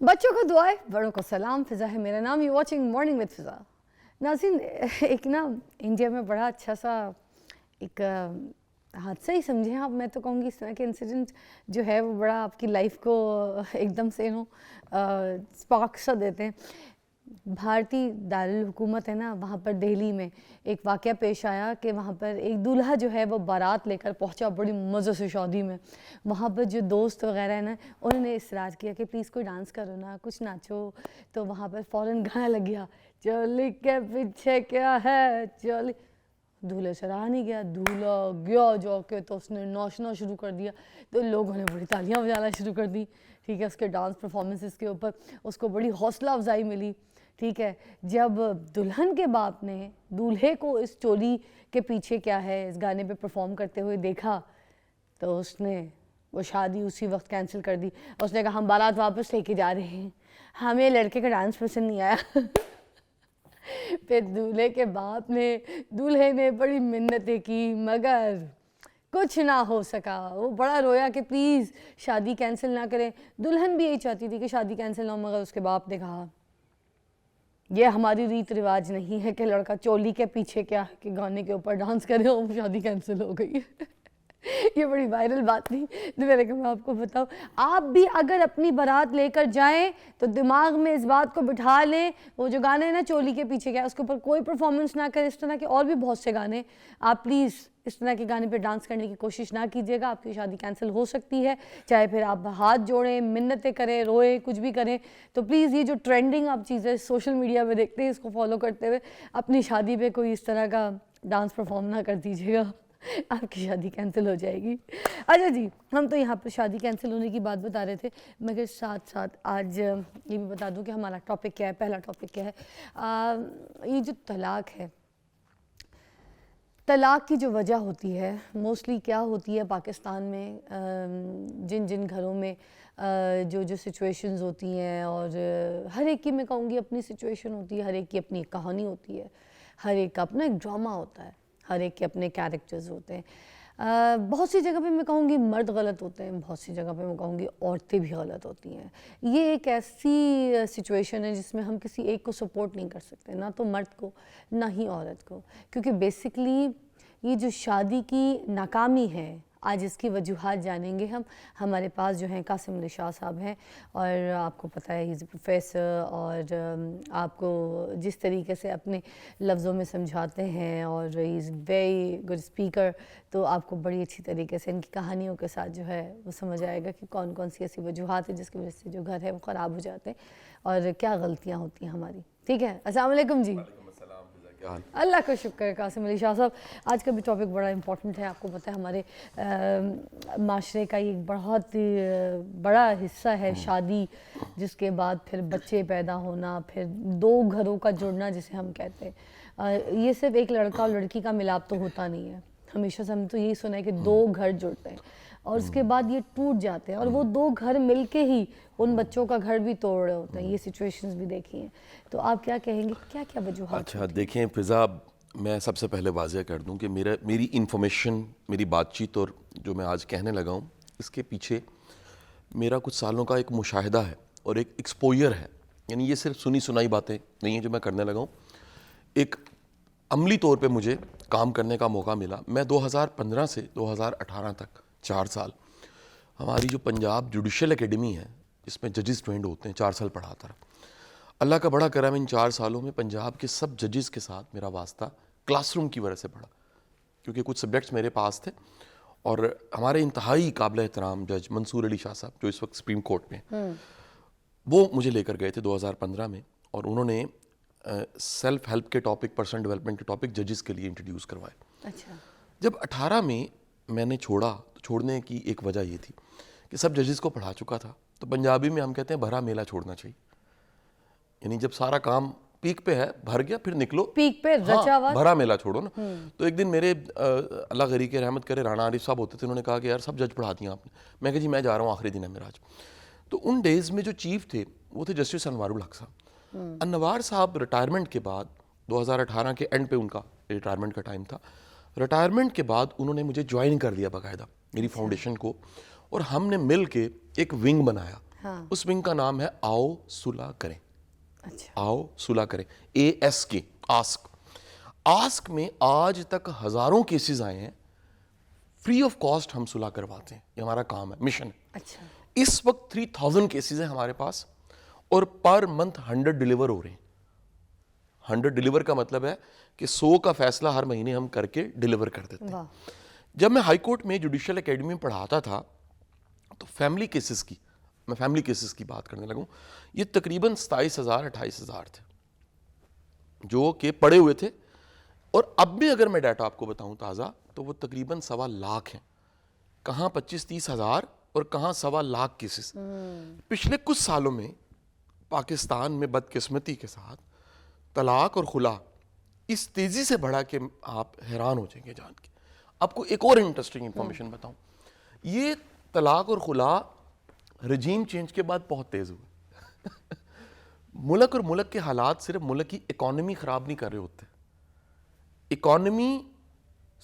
बच्चों को दुआएं, बड़ों को सलाम। फिज़ा है मेरा नाम, you watching morning with Fiza. नाज़रीन, एक ना इंडिया में बड़ा अच्छा सा एक हादसा ही समझें आप। मैं तो कहूँगी इस तरह के इंसिडेंट जो है वो बड़ा आपकी लाइफ को एकदम से स्पार्क सा देते हैं। भारतीय दारुल हुकूमत है ना, वहाँ पर दिल्ली में एक वाक़या पेश आया कि वहाँ पर एक दूल्हा जो है वो बारात लेकर पहुँचा बड़ी मज़े से शादी में। वहाँ पर जो दोस्त वगैरह है ना, उन्होंने इसरार किया कि प्लीज़ कोई डांस करो ना, कुछ नाचो। तो वहाँ पर फ़ौरन गाना लग गया, चोली के पीछे क्या है चोली। दूल्हे से रहा नहीं गया, दूल्हा गया जाके तो उसने नाचना शुरू कर दिया। तो लोगों ने बड़ी तालियां बजाना शुरू कर दी। ठीक है, उसके डांस परफॉर्मेंसेस के ऊपर उसको बड़ी हौसला अफजाई मिली। ठीक है, जब दुल्हन के बाप ने दूल्हे को इस चोली के पीछे क्या है इस गाने पे परफॉर्म करते हुए देखा तो उसने वो शादी उसी वक्त कैंसिल कर दी। उसने कहा हम बारात वापस लेके जा रहे हैं, हमें लड़के का डांस पसंद नहीं आया। फिर दूल्हे के बाप ने दूल्हे ने बड़ी मिन्नतें की मगर कुछ ना हो सका। वो बड़ा रोया कि प्लीज़ शादी कैंसिल ना करें। दुल्हन भी यही चाहती थी कि शादी कैंसिल ना हो, मगर उसके बाप ने कहा ये हमारी रीत रिवाज नहीं है कि लड़का चोली के पीछे क्या है कि गाने के ऊपर डांस करे और शादी कैंसिल हो गई। ये बड़ी वायरल बात थी तो मैंने कहा मैं आपको बताऊं। आप भी अगर अपनी बारात लेकर जाएं तो दिमाग में इस बात को बिठा लें, वो जो गाने हैं ना चोली के पीछे क्या, उसके ऊपर कोई परफॉर्मेंस ना करें। इस तरह के और भी बहुत से गाने, आप प्लीज़ इस तरह के गाने पे डांस करने की कोशिश ना कीजिएगा, आपकी शादी कैंसिल हो सकती है। चाहे फिर आप हाथ जोड़ें, मिन्नतें करें, रोएं, कुछ भी करें। तो प्लीज़ ये जो ट्रेंडिंग आप चीज़ें सोशल मीडिया पे देखते हैं इसको फॉलो करते हुए अपनी शादी पे कोई इस तरह का डांस परफॉर्म ना कर दीजिएगा, आपकी शादी कैंसिल हो जाएगी। अच्छा जी, हम तो यहाँ पर शादी कैंसिल होने की बात बता रहे थे, मगर साथ साथ आज ये भी बता दूँ कि हमारा टॉपिक क्या है। पहला टॉपिक क्या है, ये जो तलाक है, तलाक की जो वजह होती है मोस्टली क्या होती है पाकिस्तान में, जिन जिन घरों में जो जो सिचुएशंस होती हैं, और हर एक की मैं कहूँगी अपनी सिचुएशन होती है, हर एक की अपनी कहानी होती है, हर एक का अपना एक ड्रामा होता है, हर एक के अपने कैरेक्टर्स होते हैं। बहुत सी जगह पे मैं कहूँगी मर्द गलत होते हैं, बहुत सी जगह पे मैं कहूँगी औरतें भी गलत होती हैं। ये एक ऐसी सिचुएशन है जिसमें हम किसी एक को सपोर्ट नहीं कर सकते, ना तो मर्द को ना ही औरत को, क्योंकि बेसिकली ये जो शादी की नाकामी है आज इसकी वजूहात जानेंगे हम। हमारे पास जो हैं कासिम अली शाह साहब हैं, और आपको पता है इज़ प्रोफेसर, और आपको जिस तरीके से अपने लफ्ज़ों में समझाते हैं, और इज़ वेरी गुड स्पीकर, तो आपको बड़ी अच्छी तरीके से इनकी कहानियों के साथ जो है वो समझ आएगा कि कौन कौन सी ऐसी वजूहात है जिसकी वजह से जो घर है वो ख़राब हो जाते हैं और क्या गलतियाँ होती हैं हमारी। ठीक है, अस्सलाम वालेकुम जी। अल्लाह का शुक्र है कासिम अली शाह साहब। आज का भी टॉपिक बड़ा इंपॉर्टेंट है, आपको पता है हमारे माशरे का एक बहुत बड़ा हिस्सा है शादी, जिसके बाद फिर बच्चे पैदा होना, फिर दो घरों का जुड़ना जिसे हम कहते हैं। ये सिर्फ एक लड़का और लड़की का मिलाप तो होता नहीं है, हमेशा से हमने तो यही सुना है कि दो घर जुड़ते हैं और उसके बाद ये टूट जाते हैं, और वो दो घर मिलके ही उन बच्चों का घर भी तोड़ रहे होते हैं। ये सिचुएशंस भी देखी हैं, तो आप क्या कहेंगे, क्या क्या वजूहात? अच्छा देखें फ़िज़ा, मैं सबसे पहले वाज़ेह कर दूं कि मेरी इन्फॉर्मेशन, मेरी बातचीत और जो मैं आज कहने लगा हूं, इसके पीछे मेरा कुछ सालों का एक मुशाहिदा है और एक एक्सपोजर है। यानी ये सिर्फ सुनी सुनाई बातें नहीं हैं जो मैं करने लगा हूँ, एक अमली तौर पे मुझे काम करने का मौका मिला। मैं 2015 से 2018 तक 4 साल हमारी जो पंजाब जुडिशल एकेडमी है जिसमें जजेस ट्रेंड होते हैं, 4 साल पढ़ाता रहा। अल्लाह का बड़ा करम, इन 4 सालों में पंजाब के सब जजेस के साथ मेरा वास्ता क्लासरूम की वजह से पड़ा, क्योंकि कुछ सब्जेक्ट्स मेरे पास थे। और हमारे इंतहाई काबिल एहतराम जज मंसूर अली शाह साहब जो इस वक्त सुप्रीम कोर्ट में, वो मुझे लेकर गए थे 2015 में, और उन्होंने सेल्फ हेल्प के टॉपिक, पर्सनल डेवलपमेंट के टॉपिक जजेस के लिए इंट्रोड्यूस करवाए। अच्छा। जब 18 में मैंने छोड़ा तो छोड़ने की एक वजह ये थी कि सब जजेस को पढ़ा चुका था, तो पंजाबी में हम कहते हैं भरा मेला छोड़ना चाहिए। यानी जब सारा काम पीक पे है, भर गया, फिर निकलो पीक पे रचा हुआ, भरा मेला छोड़ो ना। तो एक दिन मेरे अल्लाह गरी के रहमत करे राणा आरिफ साहब होते थे, उन्होंने कहा कि यार सब जज पढ़ा दिया आपने। मैं कहा जी मैं जा रहा हूँ, आखिरी दिन है मेरा आज। तो उन डेज़ में जो चीफ थे वो थे जस्टिस अनवारुल हक साहब। अनवार साहब रिटायरमेंट के बाद 2018 के एंड पे उनका रिटायरमेंट का टाइम था। रिटायरमेंट के बाद उन्होंने मुझे ज्वाइन कर दिया बाकायदा मेरी फाउंडेशन को, और हमने मिल के एक विंग बनाया हाँ। उस विंग का नाम है आओ सुलह करें। अच्छा। आओ सुलह करें, ASK, आस्क। आस्क में आज तक हजारों केसेस आए हैं, फ्री ऑफ कॉस्ट हम सुलह करवाते हैं, ये हमारा काम है, मिशन है। अच्छा। इस वक्त 3000 केसेस हैं हमारे पास और पर मंथ 100 डिलीवर हो रहे हैं। 100 डिलीवर का मतलब है कि 100 का फैसला हर महीने हम करके डिलीवर कर देते हैं। वाह। जब मैं हाई कोर्ट में जुडिशियल एकेडमी में पढ़ाता था तो मैं फैमिली केसेस की बात करने लगूं, ये तकरीबन 27,000 28,000 थे जो कि पड़े हुए थे। और अब भी अगर मैं डाटा आपको बताऊं ताज़ा, तो वो तकरीबन 1.25 लाख हैं। कहाँ 25-30 हज़ार और कहाँ 1.25 लाख केसेस। पिछले कुछ सालों में पाकिस्तान में बदकिस्मती के साथ तलाक और खुला इस तेज़ी से बढ़ा कि आप हैरान हो जाएंगे जान के। आपको एक और इंटरेस्टिंग इंफॉर्मेशन बताऊं, ये तलाक और खुला रजीम चेंज के बाद बहुत तेज़ हुए। मुल्क और मुल्क के हालात सिर्फ मुल्क की इकॉनमी ख़राब नहीं कर रहे होते, इकॉनमी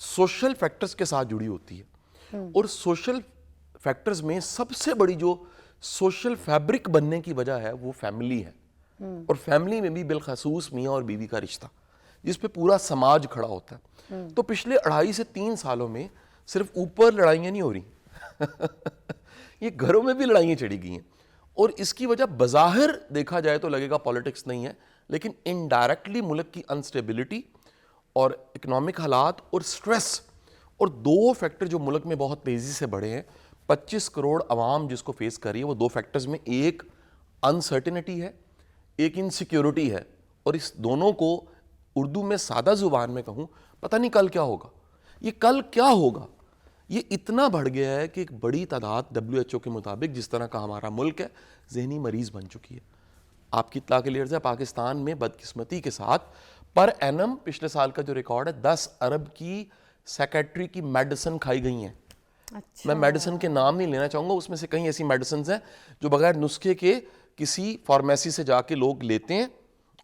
सोशल फैक्टर्स के साथ जुड़ी होती है। और सोशल फैक्टर्स में सबसे बड़ी जो सोशल फैब्रिक बनने की वजह है वो फैमिली है। और फैमिली में भी बिलखसूस मियाँ और बीवी का रिश्ता, जिस पे पूरा समाज खड़ा होता है। तो पिछले 2.5 से 3 सालों में सिर्फ ऊपर लड़ाइयाँ नहीं हो रही ये घरों में भी लड़ाइयाँ चढ़ी गई हैं। और इसकी वजह बज़ाहिर देखा जाए तो लगेगा पॉलिटिक्स नहीं है, लेकिन इनडायरेक्टली मुल्क की अनस्टेबिलिटी और इकोनॉमिक हालात और स्ट्रेस, और 2 फैक्टर जो मुल्क में बहुत तेज़ी से बढ़े हैं, 25 करोड़ आवाम जिसको फेस कर रही है, वो 2 फैक्टर्स में एक अनसर्टिनिटी है, एक इनसिक्योरिटी है। और इस दोनों को उर्दू में सादा ज़ुबान में कहूँ, पता नहीं कल क्या होगा। ये कल क्या होगा ये इतना बढ़ गया है कि एक बड़ी तादाद WHO के मुताबिक, जिस तरह का हमारा मुल्क है, जहनी मरीज़ बन चुकी है। आपकी इत्तला के लिए पाकिस्तान में बदकिस्मती के साथ पर एनम पिछले साल का जो रिकॉर्ड है 10 अरब की सेक्रेटरी की मेडिसिन खाई गई हैं। अच्छा। मैं मेडिसिन के नाम नहीं लेना चाहूँगा, उसमें से कई ऐसी मेडिसिन हैं जो बगैर नुस्खे के किसी फार्मेसी से जाके लोग लेते हैं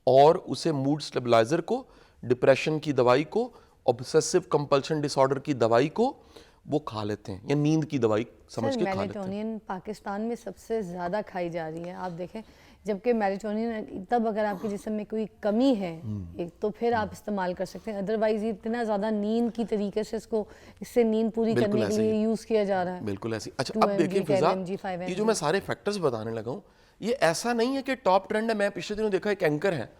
और उसे मूड स्टेबलाइजर को, डिप्रेशन की दवाई को, ऑब्सेसिव कंपल्शन डिसऑर्डर की दवाई को वो खा लेते हैं, या नींद की दवाई समझ के खा लेते हैं। मेलेटोनिन पाकिस्तान में सबसे ज़्यादा खाई जा रही है, आप देखें। जबकि मेलेटोनिन तब अगर आपके जिस्म में कोई कमी है एक, तो फिर आप इस्तेमाल कर सकते हैं, अदरवाइज इतना ज़्यादा नींद की तरीके से इससे नींद पूरी करने के लिए यूज़ किया जा रहा है। बिल्कुल ऐसी। अच्छा, अब देखिए फिजा, ये जो मैं सारे फैक्टर्स बताने लगा हूँ, ये ऐसा नहीं है कि टॉप ट्रेंड है। मैं पिछले दिनों देखा एक एंकर है,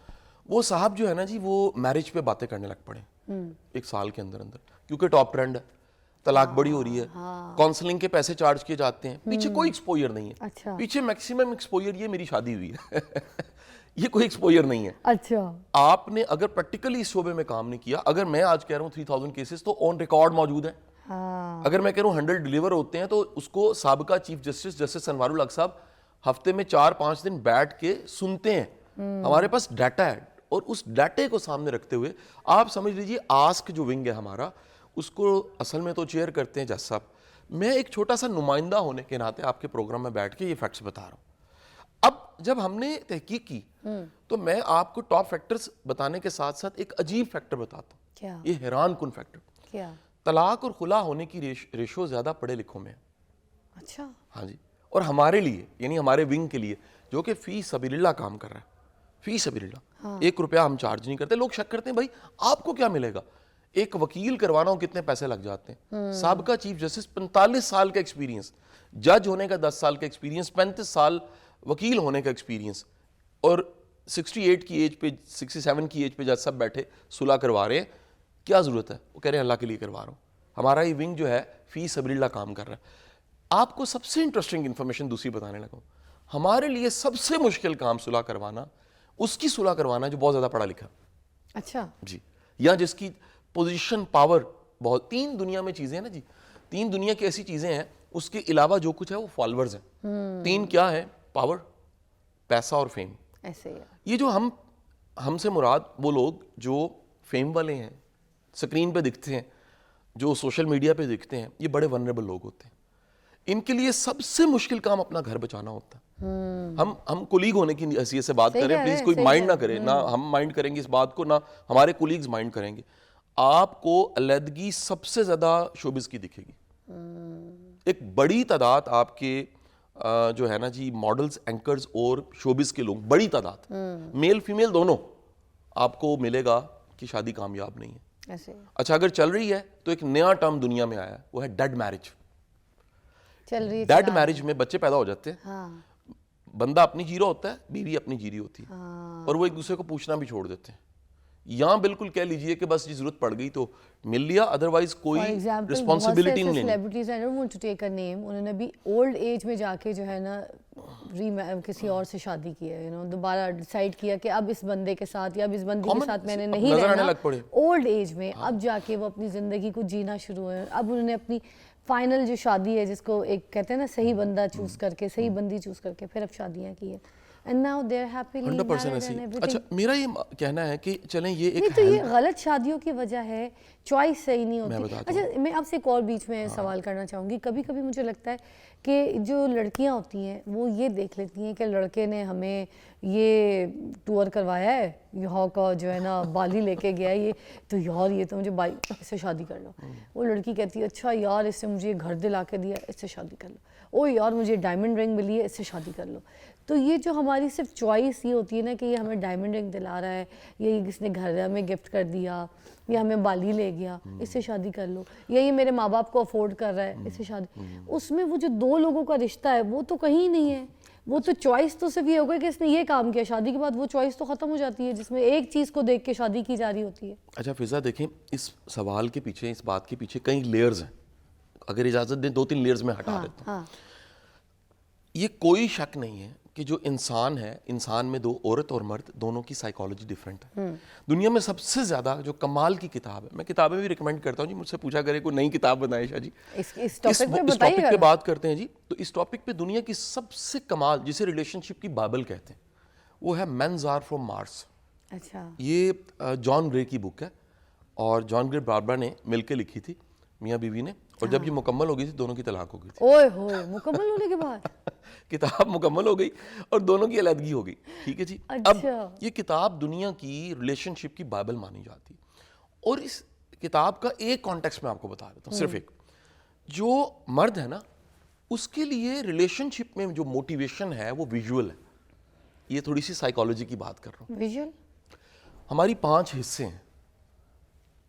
वो साहब जो है ना जी, वो मैरिज पे बातें करने लग पड़े 1 साल के अंदर अंदर, क्योंकि टॉप ट्रेंड है, तलाक बड़ी हो रही है, काउंसलिंग के पैसे चार्ज किए जाते हैं, पीछे कोई एक्सपोजर नहीं है। अच्छा। पीछे मैक्सिमम एक्सपोजर ये मेरी शादी हुई है ये कोई एक्सपोजर नहीं है। अच्छा। आपने अगर प्रैक्टिकली इस शोबे में काम नहीं किया, अगर मैं आज कह रहा हूँ 3000 केसेस तो ऑन रिकॉर्ड मौजूद है। हाँ। अगर मैं कह रहा हूँ 100 डिलीवर होते हैं, तो उसको साबिका चीफ जस्टिस अनवारुल हक साहब हफ्ते में 4-5 दिन बैठ के सुनते हैं। हमारे पास डाटा है, और उस डाटे को सामने रखते हुए आप समझ लीजिए आस्क जो विंग है हमारा, उसको असल में तो चेयर करते हैं जज साहब। मैं एक छोटा सा नुमाइंदा होने के नाते आपके प्रोग्राम में बैठ के ये फैक्ट्स बता रहा हूँ। अब जब हमने तहकीक की तो मैं आपको टॉप फैक्टर्स बताने के साथ साथ एक अजीब फैक्टर बताता हूँ। क्या? ये हैरान कुन फैक्टर, क्या? तलाक और खुला होने की रेशो ज्यादा पढ़े लिखों में है। अच्छा। हाँ जी। और हमारे लिए, यानी हमारे विंग के लिए, जो कि फी सबीलिल्लाह काम कर रहा है, फी सबीलिल्लाह, हाँ। 1 रुपया हम चार्ज नहीं करते। लोग शक करते हैं भाई आपको क्या मिलेगा, एक वकील करवाना हो कितने पैसे लग जाते हैं। साबिका चीफ जस्टिस 45 साल का एक्सपीरियंस, जज होने का 10 साल का एक्सपीरियंस, 35 साल वकील होने का एक्सपीरियंस, और 68 की एज पे, 67 की एज पे जज साहब बैठे सुलह करवा रहे हैं। क्या जरूरत है? वो कह रहे हैं अल्लाह के लिए करवा रहा हूँ। हमारा ये विंग जो है फी सबीलिल्लाह काम कर रहा है। आपको सबसे इंटरेस्टिंग इंफॉर्मेशन दूसरी बताने लगा, हमारे लिए सबसे मुश्किल काम सुलह करवाना, उसकी सुलह करवाना जो बहुत ज्यादा पढ़ा लिखा। अच्छा जी, या जिसकी पोजीशन, पावर बहुत। 3 दुनिया में चीजें हैं ना जी, 3 दुनिया की ऐसी चीजें हैं, उसके अलावा जो कुछ है वो फॉलोअर्स हैं। 3 क्या है? पावर, पैसा और फेम। ऐसे ही ये जो हमसे मुराद वो लोग जो फेम वाले हैं, स्क्रीन पे दिखते हैं, जो सोशल मीडिया पे दिखते हैं, ये बड़े वनरेबल लोग होते हैं। इनके लिए सबसे मुश्किल काम अपना घर बचाना होता है। हम कुलीग होने की हैसियत से बात करें, प्लीज कोई माइंड ना करे, ना हम माइंड करेंगे इस बात को, ना हमारे कुलीग्स माइंड करेंगे। आपको अलहदगी सबसे ज्यादा शोबिस की दिखेगी। एक बड़ी तादाद आपके जो है ना जी मॉडल्स, एंकर्स और शोबिस के लोग, बड़ी तादाद, मेल फीमेल दोनों, आपको मिलेगा कि शादी कामयाब नहीं है। ऐसे अच्छा, अगर चल रही है तो एक नया टर्म दुनिया में आया है, वो है डेड मैरिज। चल रही है, डेड चला मैरिज में बच्चे पैदा हो जाते हैं, हाँ बंदा अपनी जी रहा होता है, बीवी अपनी जी रही होती है, हाँ और वो एक दूसरे को पूछना भी छोड़ देते हैं। यहाँ बिल्कुल कह लीजिए कि बस जरूरत पड़ गई तो मिल लिया, अदरवाइज कोई फॉर एग्जाम्पल रिस्पॉन्सिबिलिटी नहीं लेनी। Celebrities, I don't want to take a name, उन्होंने भी ओल्ड एज में जाके जो है ना किसी और से शादी की है, दोबारा डिसाइड किया कि अब इस बंदे के साथ या अब इस बंदी के Common, साथ मैंने अब नहीं नजर आने रहना, लग पड़े। ओल्ड एज में। अब जाके वो अपनी ज़िंदगी को जीना शुरू है, अब उन्होंने अपनी फाइनल जो शादी है, जिसको एक कहते हैं ना सही बंदा चूज करके, सही बंदी चूज करके फिर अब शादियां की है, and now they are happily 100% married ऐसी। एंड अच्छा, एवरीथिंग। मेरा ये कहना है कि चलें ये एक नहीं तो ये गलत शादियों की वजह है, चॉइस सही नहीं मैं होती। बताता अच्छा, मैं आपसे एक और बीच में सवाल करना चाहूँगी। कभी कभी मुझे लगता है कि जो लड़कियां होती हैं वो ये देख लेती हैं कि लड़के ने हमें ये टूर करवाया है, यहाँ का जो है ना बाली लेके गया है, ये तो यार ये तो मुझे बाई इससे शादी कर लो। वो लड़की कहती है अच्छा यार इससे मुझे ये घर दिला के दिया, इससे शादी कर लो। ओ यार मुझे डायमंड रिंग मिली है, इससे शादी कर लो। तो ये जो हमारी सिर्फ चॉइस ये होती है ना कि ये हमें डायमंड रिंग दिला रहा है, ये किसने घर हमें गिफ्ट कर दिया, या हमें बाली ले गया, इससे शादी कर लो, या ये मेरे माँ बाप को अफोर्ड कर रहा है, इससे शादी। उसमें वो जो दो लोगों का रिश्ता है वो तो कहीं नहीं है। वो तो चॉइस तो सिर्फ ये होगा कि इसने ये काम किया, शादी के बाद वो चॉइस तो खत्म हो जाती है जिसमें एक चीज़ को देख के शादी की जा रही होती है। अच्छा फिजा, देखें इस सवाल के पीछे, इस बात के पीछे कई लेयर्स हैं। अगर इजाज़त दें 2-3 लेयर्स में हटा देता हूँ। हाँ ये कोई शक नहीं है कि जो इंसान है, इंसान में दो औरत और मर्द दोनों की साइकोलॉजी डिफरेंट है। दुनिया में सबसे ज़्यादा जो कमाल की किताब है, मैं किताबें भी रिकमेंड करता हूँ जी, मुझसे पूछा करे कोई नई किताब बनाए शाह जी, इस टॉपिक पे बात करते हैं जी। तो इस टॉपिक पे दुनिया की सबसे कमाल, जिसे रिलेशनशिप की बाइबल कहते हैं, वो है मेन्स आर फ्रॉम मार्स। अच्छा, ये जॉन ग्रे की बुक है, और जॉन ग्रे बारबरा ने मिलकर लिखी थी, मियाँ बीवी ने, और जब ये मुकम्मल हो गई थी दोनों की तलाक हो गई थी। ओए होए, मुकम्मल होने के बाद किताब मुकम्मल हो गई और दोनों की अलहदगी हो गई। ठीक है जी। अच्छा। अब ये किताब दुनिया की रिलेशनशिप की बाइबल मानी जाती है। और इस किताब का एक कॉन्टेक्स्ट मैं आपको बता देता हूँ, सिर्फ एक। जो मर्द है ना, उसके लिए रिलेशनशिप में जो मोटिवेशन है वो विजुअल है। ये थोड़ी सी साइकोलॉजी की बात कर रहा हूँ। विजुअल, हमारी 5 हिस्से हैं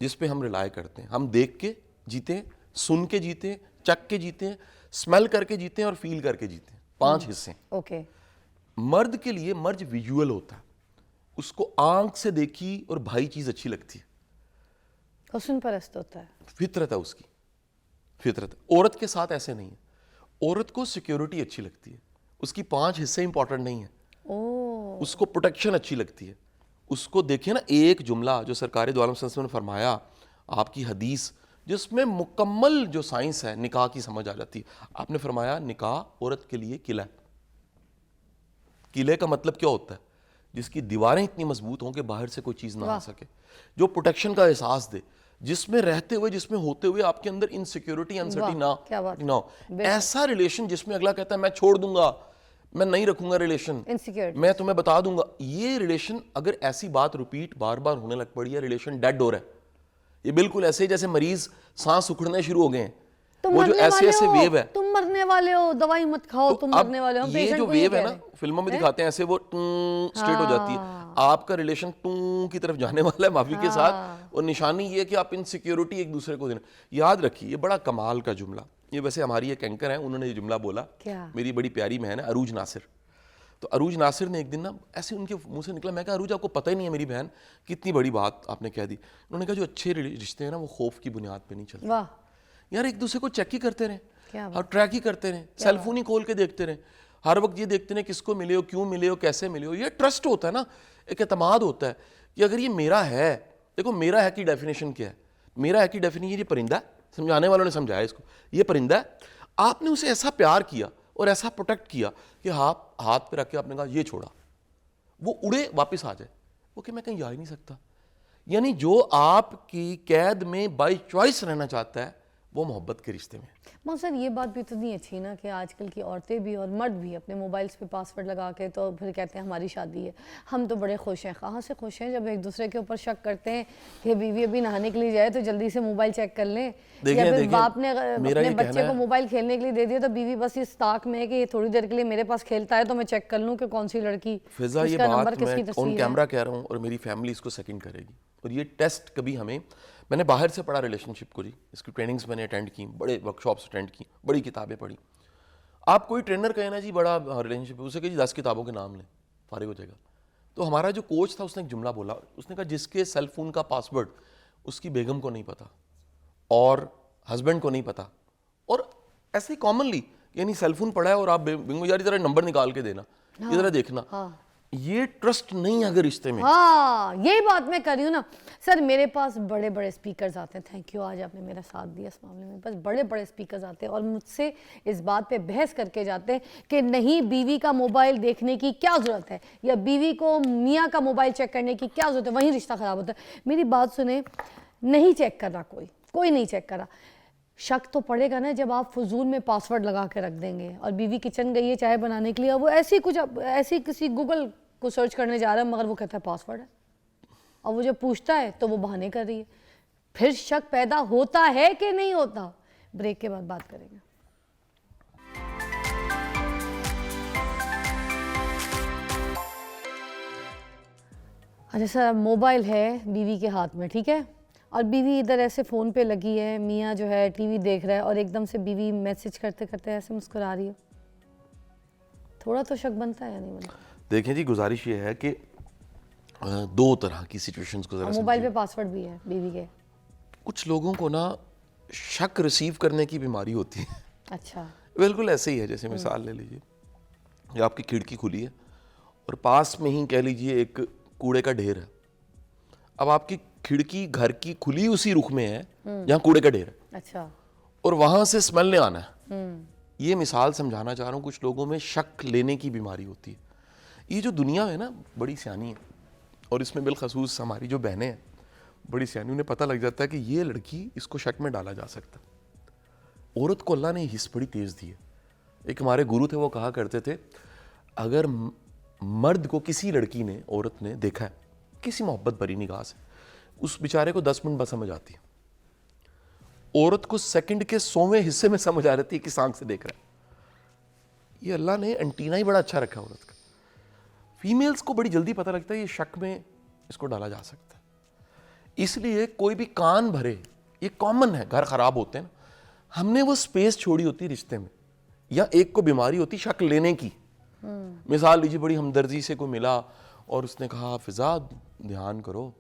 जिस पे हम रिलाय करते हैं। हम देख के जीते हैं, सुन के जीते हैं, चख के जीते हैं, स्मेल करके जीते हैं और फील करके जीते हैं। 5 हिस्से। ओके। मर्द के लिए मर्द विजुअल होता है, उसको आंख से देखी और भाई चीज अच्छी लगती है, हुस्न परस्त होता है, फितरत है उसकी, फितरत। औरत के साथ ऐसे नहीं है। औरत को सिक्योरिटी अच्छी लगती है, उसकी 5 हिस्से इंपॉर्टेंट नहीं है। ओह, उसको प्रोटेक्शन अच्छी लगती है। उसको देखिए ना, एक जुमला जो सरकार दो आलम सल्लल्लाहु अलैहि वसल्लम ने फरमाया, आपकी हदीस जिसमें मुकम्मल जो साइंस है निकाह की समझ आ जाती है। आपने फरमाया निकाह औरत के लिए किला है। किले का मतलब क्या होता है? जिसकी दीवारें इतनी मजबूत हों कि बाहर से कोई चीज ना आ सके, जो प्रोटेक्शन का एहसास दे, जिसमें रहते हुए, जिसमें होते हुए आपके अंदर इनसिक्योरिटी, अनसर्टी ना हो। ऐसा रिलेशन जिसमें अगला कहता है मैं छोड़ दूंगा, मैं नहीं रखूंगा रिलेशन, मैं तुम्हें बता दूंगा। ये रिलेशन, अगर ऐसी बात रिपीट बार बार होने लग पड़ी है, रिलेशन डेड हो रहा है। ये बिल्कुल ऐसे ही जैसे मरीज सांस उखड़ने शुरू हो गए हैं, वो जो ऐसे ऐसे वेव है, तुम मरने वाले हो, दवाई मत खाओ, तुम मरने वाले हो। ये जो वेव है ना, फिल्मों में दिखाते हैं ऐसे, वो स्ट्रेट हो जाती है। आपका रिलेशन की तरफ जाने वाला है माफी के साथ, और निशानी ये है कि आप इनसिक्योरिटी एक दूसरे को देना। याद रखिए, ये बड़ा कमाल का जुमला। ये वैसे हमारी एक एंकर है, उन्होंने ये जुमला बोला, मेरी बड़ी प्यारी बहन है अरूज नासिर। तो अरूज नासिर ने एक दिन ना ऐसे उनके मुंह से निकला, मैं कहा अरूज आपको पता ही नहीं है मेरी बहन कितनी बड़ी बात आपने कह दी। उन्होंने कहा जो अच्छे रिश्ते हैं ना वो खौफ की बुनियाद पे नहीं चलते। वाह यार, एक दूसरे को चेक ही करते रहे और ट्रैक ही करते रहे, सेलफोन ही खोल के देखते रहे, हर वक्त ये देखते रहे किसको मिले हो, क्यों मिले हो, कैसे मिले हो। ये ट्रस्ट होता है ना, एक एतमाद होता है कि अगर ये मेरा है, देखो मेरा है की डेफिनेशन क्या है? मेरा है की डेफिनेशन ये परिंदा है, समझाने वालों ने समझाया इसको, ये परिंदा है। आपने उसे ऐसा प्यार किया और ऐसा प्रोटेक्ट किया कि हाथ पे रख के आपने कहा ये छोड़ा, वो उड़े वापस आ जाए, वो कि मैं कहीं जा ही नहीं सकता। यानी जो आपकी कैद में बाय चॉइस रहना चाहता है वो मोहब्बत के रिश्ते में। मगर सर ये बात भी तो नहीं अच्छी ना कि आजकल की औरतें भी और मर्द भी अपने मोबाइल्स पे पासवर्ड लगा के तो फिर कहते हैं हमारी शादी है, हम तो बड़े खुश हैं। कहाँ से खुश हैं जब एक दूसरे के ऊपर शक करते हैं कि बीवी अभी नहाने के लिए जाए तो जल्दी से मोबाइल चेक कर लें, या फिर बाप ने अपने बच्चे को मोबाइल खेलने के लिए दे दिया तो बीवी बस इस ताक में है कि ये थोड़ी देर के लिए मेरे पास खेलता है तो मैं चेक कर लूँ कि कौन सी लड़की फिजा, ये बात मैं ऑन कैमरा कह रहा हूँ और मेरी फैमिली इसको सेकंड करेगी। और ये टेस्ट कभी हमें, मैंने बाहर से पढ़ा रिलेशनशिप को जी, इसकी ट्रेनिंग्स मैंने अटेंड की, बड़े वर्कशॉप्स अटेंड की, बड़ी किताबें पढ़ी। आप कोई ट्रेनर कहे ना जी बड़ा रिलेशनशिप, उसे कहिए 10 किताबों के नाम लें, फारिग हो जाएगा। तो हमारा जो कोच था उसने एक जुमला बोला, उसने कहा जिसके सेल फोन का पासवर्ड उसकी बेगम को नहीं पता और हस्बैंड को नहीं पता, और ऐसे ही कॉमनली, यानी सेल फोन पड़ा है और आप बेगम यार जरा नंबर निकाल के देना, ये जरा देखना, ये ट्रस्ट नहीं है अगर रिश्ते में। हाँ, यही बात मैं कर रही हूँ ना सर। मेरे पास बड़े बड़े स्पीकर्स आते हैं, थैंक यू आज आपने मेरा साथ दिया इस मामले में। बस बड़े बड़े स्पीकर्स आते हैं और मुझसे इस बात पे बहस करके जाते हैं कि नहीं बीवी का मोबाइल देखने की क्या ज़रूरत है, या बीवी को मियाँ का मोबाइल चेक करने की क्या ज़रूरत है, वहीं रिश्ता ख़राब होता है। मेरी बात सुने, नहीं चेक कर रहा कोई नहीं चेक कर रहा। शक तो पड़ेगा ना जब आप फजूल में पासवर्ड लगा के रख देंगे और बीवी किचन गई है चाय बनाने के लिए, वो ऐसी किसी गूगल को सर्च करने जा रहा है मगर वो कहता है पासवर्ड है, और वो जब पूछता है तो वो बहाने कर रही है। फिर शक पैदा होता है कि नहीं होता? ब्रेक के बाद बात करेंगे। अच्छा सर, मोबाइल है बीवी के हाथ में, ठीक है, और बीवी इधर ऐसे फ़ोन पे लगी है, मियाँ जो है टीवी देख रहा है और एकदम से बीवी मैसेज करते करते ऐसे मुस्कुरा रही है, थोड़ा तो शक बनता है या नहीं बनता? देखें जी, गुजारिश ये है कि दो तरह की सिचुएशंस को जरा मोबाइल पे पासवर्ड भी है बीवी के। कुछ लोगों को ना शक रिसीव करने की बीमारी होती है। अच्छा, बिल्कुल ऐसे ही है, जैसे मिसाल ले लीजिए, ये आपकी खिड़की खुली है और पास में ही कह लीजिए एक कूड़े का ढेर है। अब आपकी खिड़की घर की खुली उसी रुख में है जहाँ कूड़े का ढेर है। अच्छा, और वहां से स्मेल ने आना है। ये मिसाल समझाना चाह रहा हूँ, कुछ लोगों में शक लेने की बीमारी होती है। ये जो दुनिया है ना बड़ी सियानी है, और इसमें बिलखसूस हमारी जो बहनें हैं बड़ी सियानी, उन्हें पता लग जाता है कि ये लड़की, इसको शक में डाला जा सकता है। औरत को अल्लाह ने हिस्स बड़ी तेज दी है। एक हमारे गुरु थे, वो कहा करते थे, अगर मर्द को किसी लड़की ने, औरत ने देखा है किसी मोहब्बत भरी निगाह से, उस बेचारे को 10 मिनट बाद समझ आती है। औरत को सेकंड के 100वें हिस्से में समझ आ रही है किस आंख से देख रहा है। ये अल्लाह ने एंटीना ही बड़ा अच्छा रखा है औरत का। फीमेल्स को बड़ी जल्दी पता लगता है ये शक में इसको डाला जा सकता है, इसलिए कोई भी कान भरे, ये कॉमन है, घर खराब होते हैं ना, हमने वो स्पेस छोड़ी होती रिश्ते में, या एक को बीमारी होती शक लेने की। मिसाल लीजिए, बड़ी हमदर्दी से कोई मिला और उसने कहा फिजा ध्यान करो,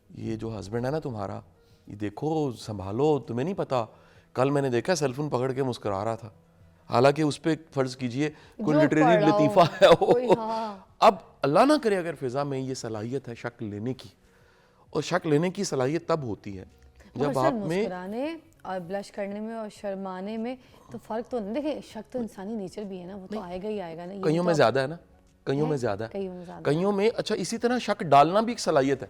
ये जो हस्बैंड है ना तुम्हारा, ये देखो संभालो, तुम्हें नहीं पता कल मैंने देखा सेलफोन पकड़ के मुस्कुरा रहा था, हालांकि उस पर फर्ज कीजिए कोई लिटरेरी लतीफ़ा है वो। अब अल्लाह ना करे अगर फिजा में ये सलाहियत है शक लेने की, और शक लेने की सलाहियत तब होती है जब आप में मुस्कुराने और ब्लश करने में और शर्माने में तो फर्क तो नहीं। देखिए शक तो इंसानी नेचर भी है ना, वो तो आएगा ही आएगा ना। कईयों में ज्यादा है ना, कईयों में ज्यादा है, कईयों में। अच्छा, इसी तरह शक डालना भी एक सलाहियत है।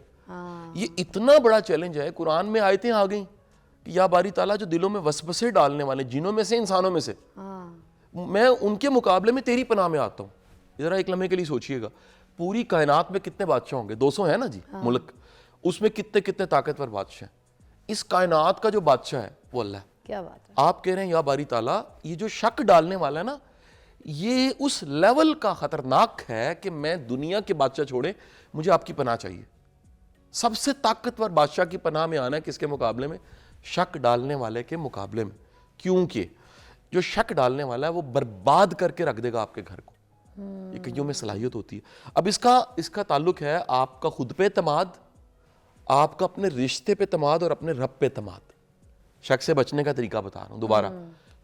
ये इतना बड़ा चैलेंज है, कुरान में आयतें आ गई कि या बारी ताला जो दिलों में वसवसे डालने वाले, जिनों में से इंसानों में से, मैं उनके मुकाबले में तेरी पनाह में आता हूँ। जरा एक लम्हे के लिए सोचिएगा, पूरी कायनात में कितने बादशाह होंगे? 200 है ना जी मुल्क, उसमें कितने कितने ताकतवर बादशाह हैं। इस कायनात का जो बादशाह है वो अल्लाह है। क्या बात है। आप कह रहे हैं या बारी ताला, ये जो शक डालने वाला है ना, ये उस लेवल का खतरनाक है कि मैं दुनिया के बादशाह छोड़े, मुझे आपकी पनाह चाहिए। सबसे ताकतवर बादशाह की पनाह में आना है किसके मुकाबले में? शक डालने वाले के मुकाबले में, क्योंकि जो शक डालने वाला है वो बर्बाद करके रख देगा आपके घर को। ये कईयों में सलाहियत होती है। अब इसका ताल्लुक है आपका खुद पे एतमाद, आपका अपने रिश्ते पे एतमाद और अपने रब पे एतमाद। शक से बचने का तरीका बता रहा हूं दोबारा।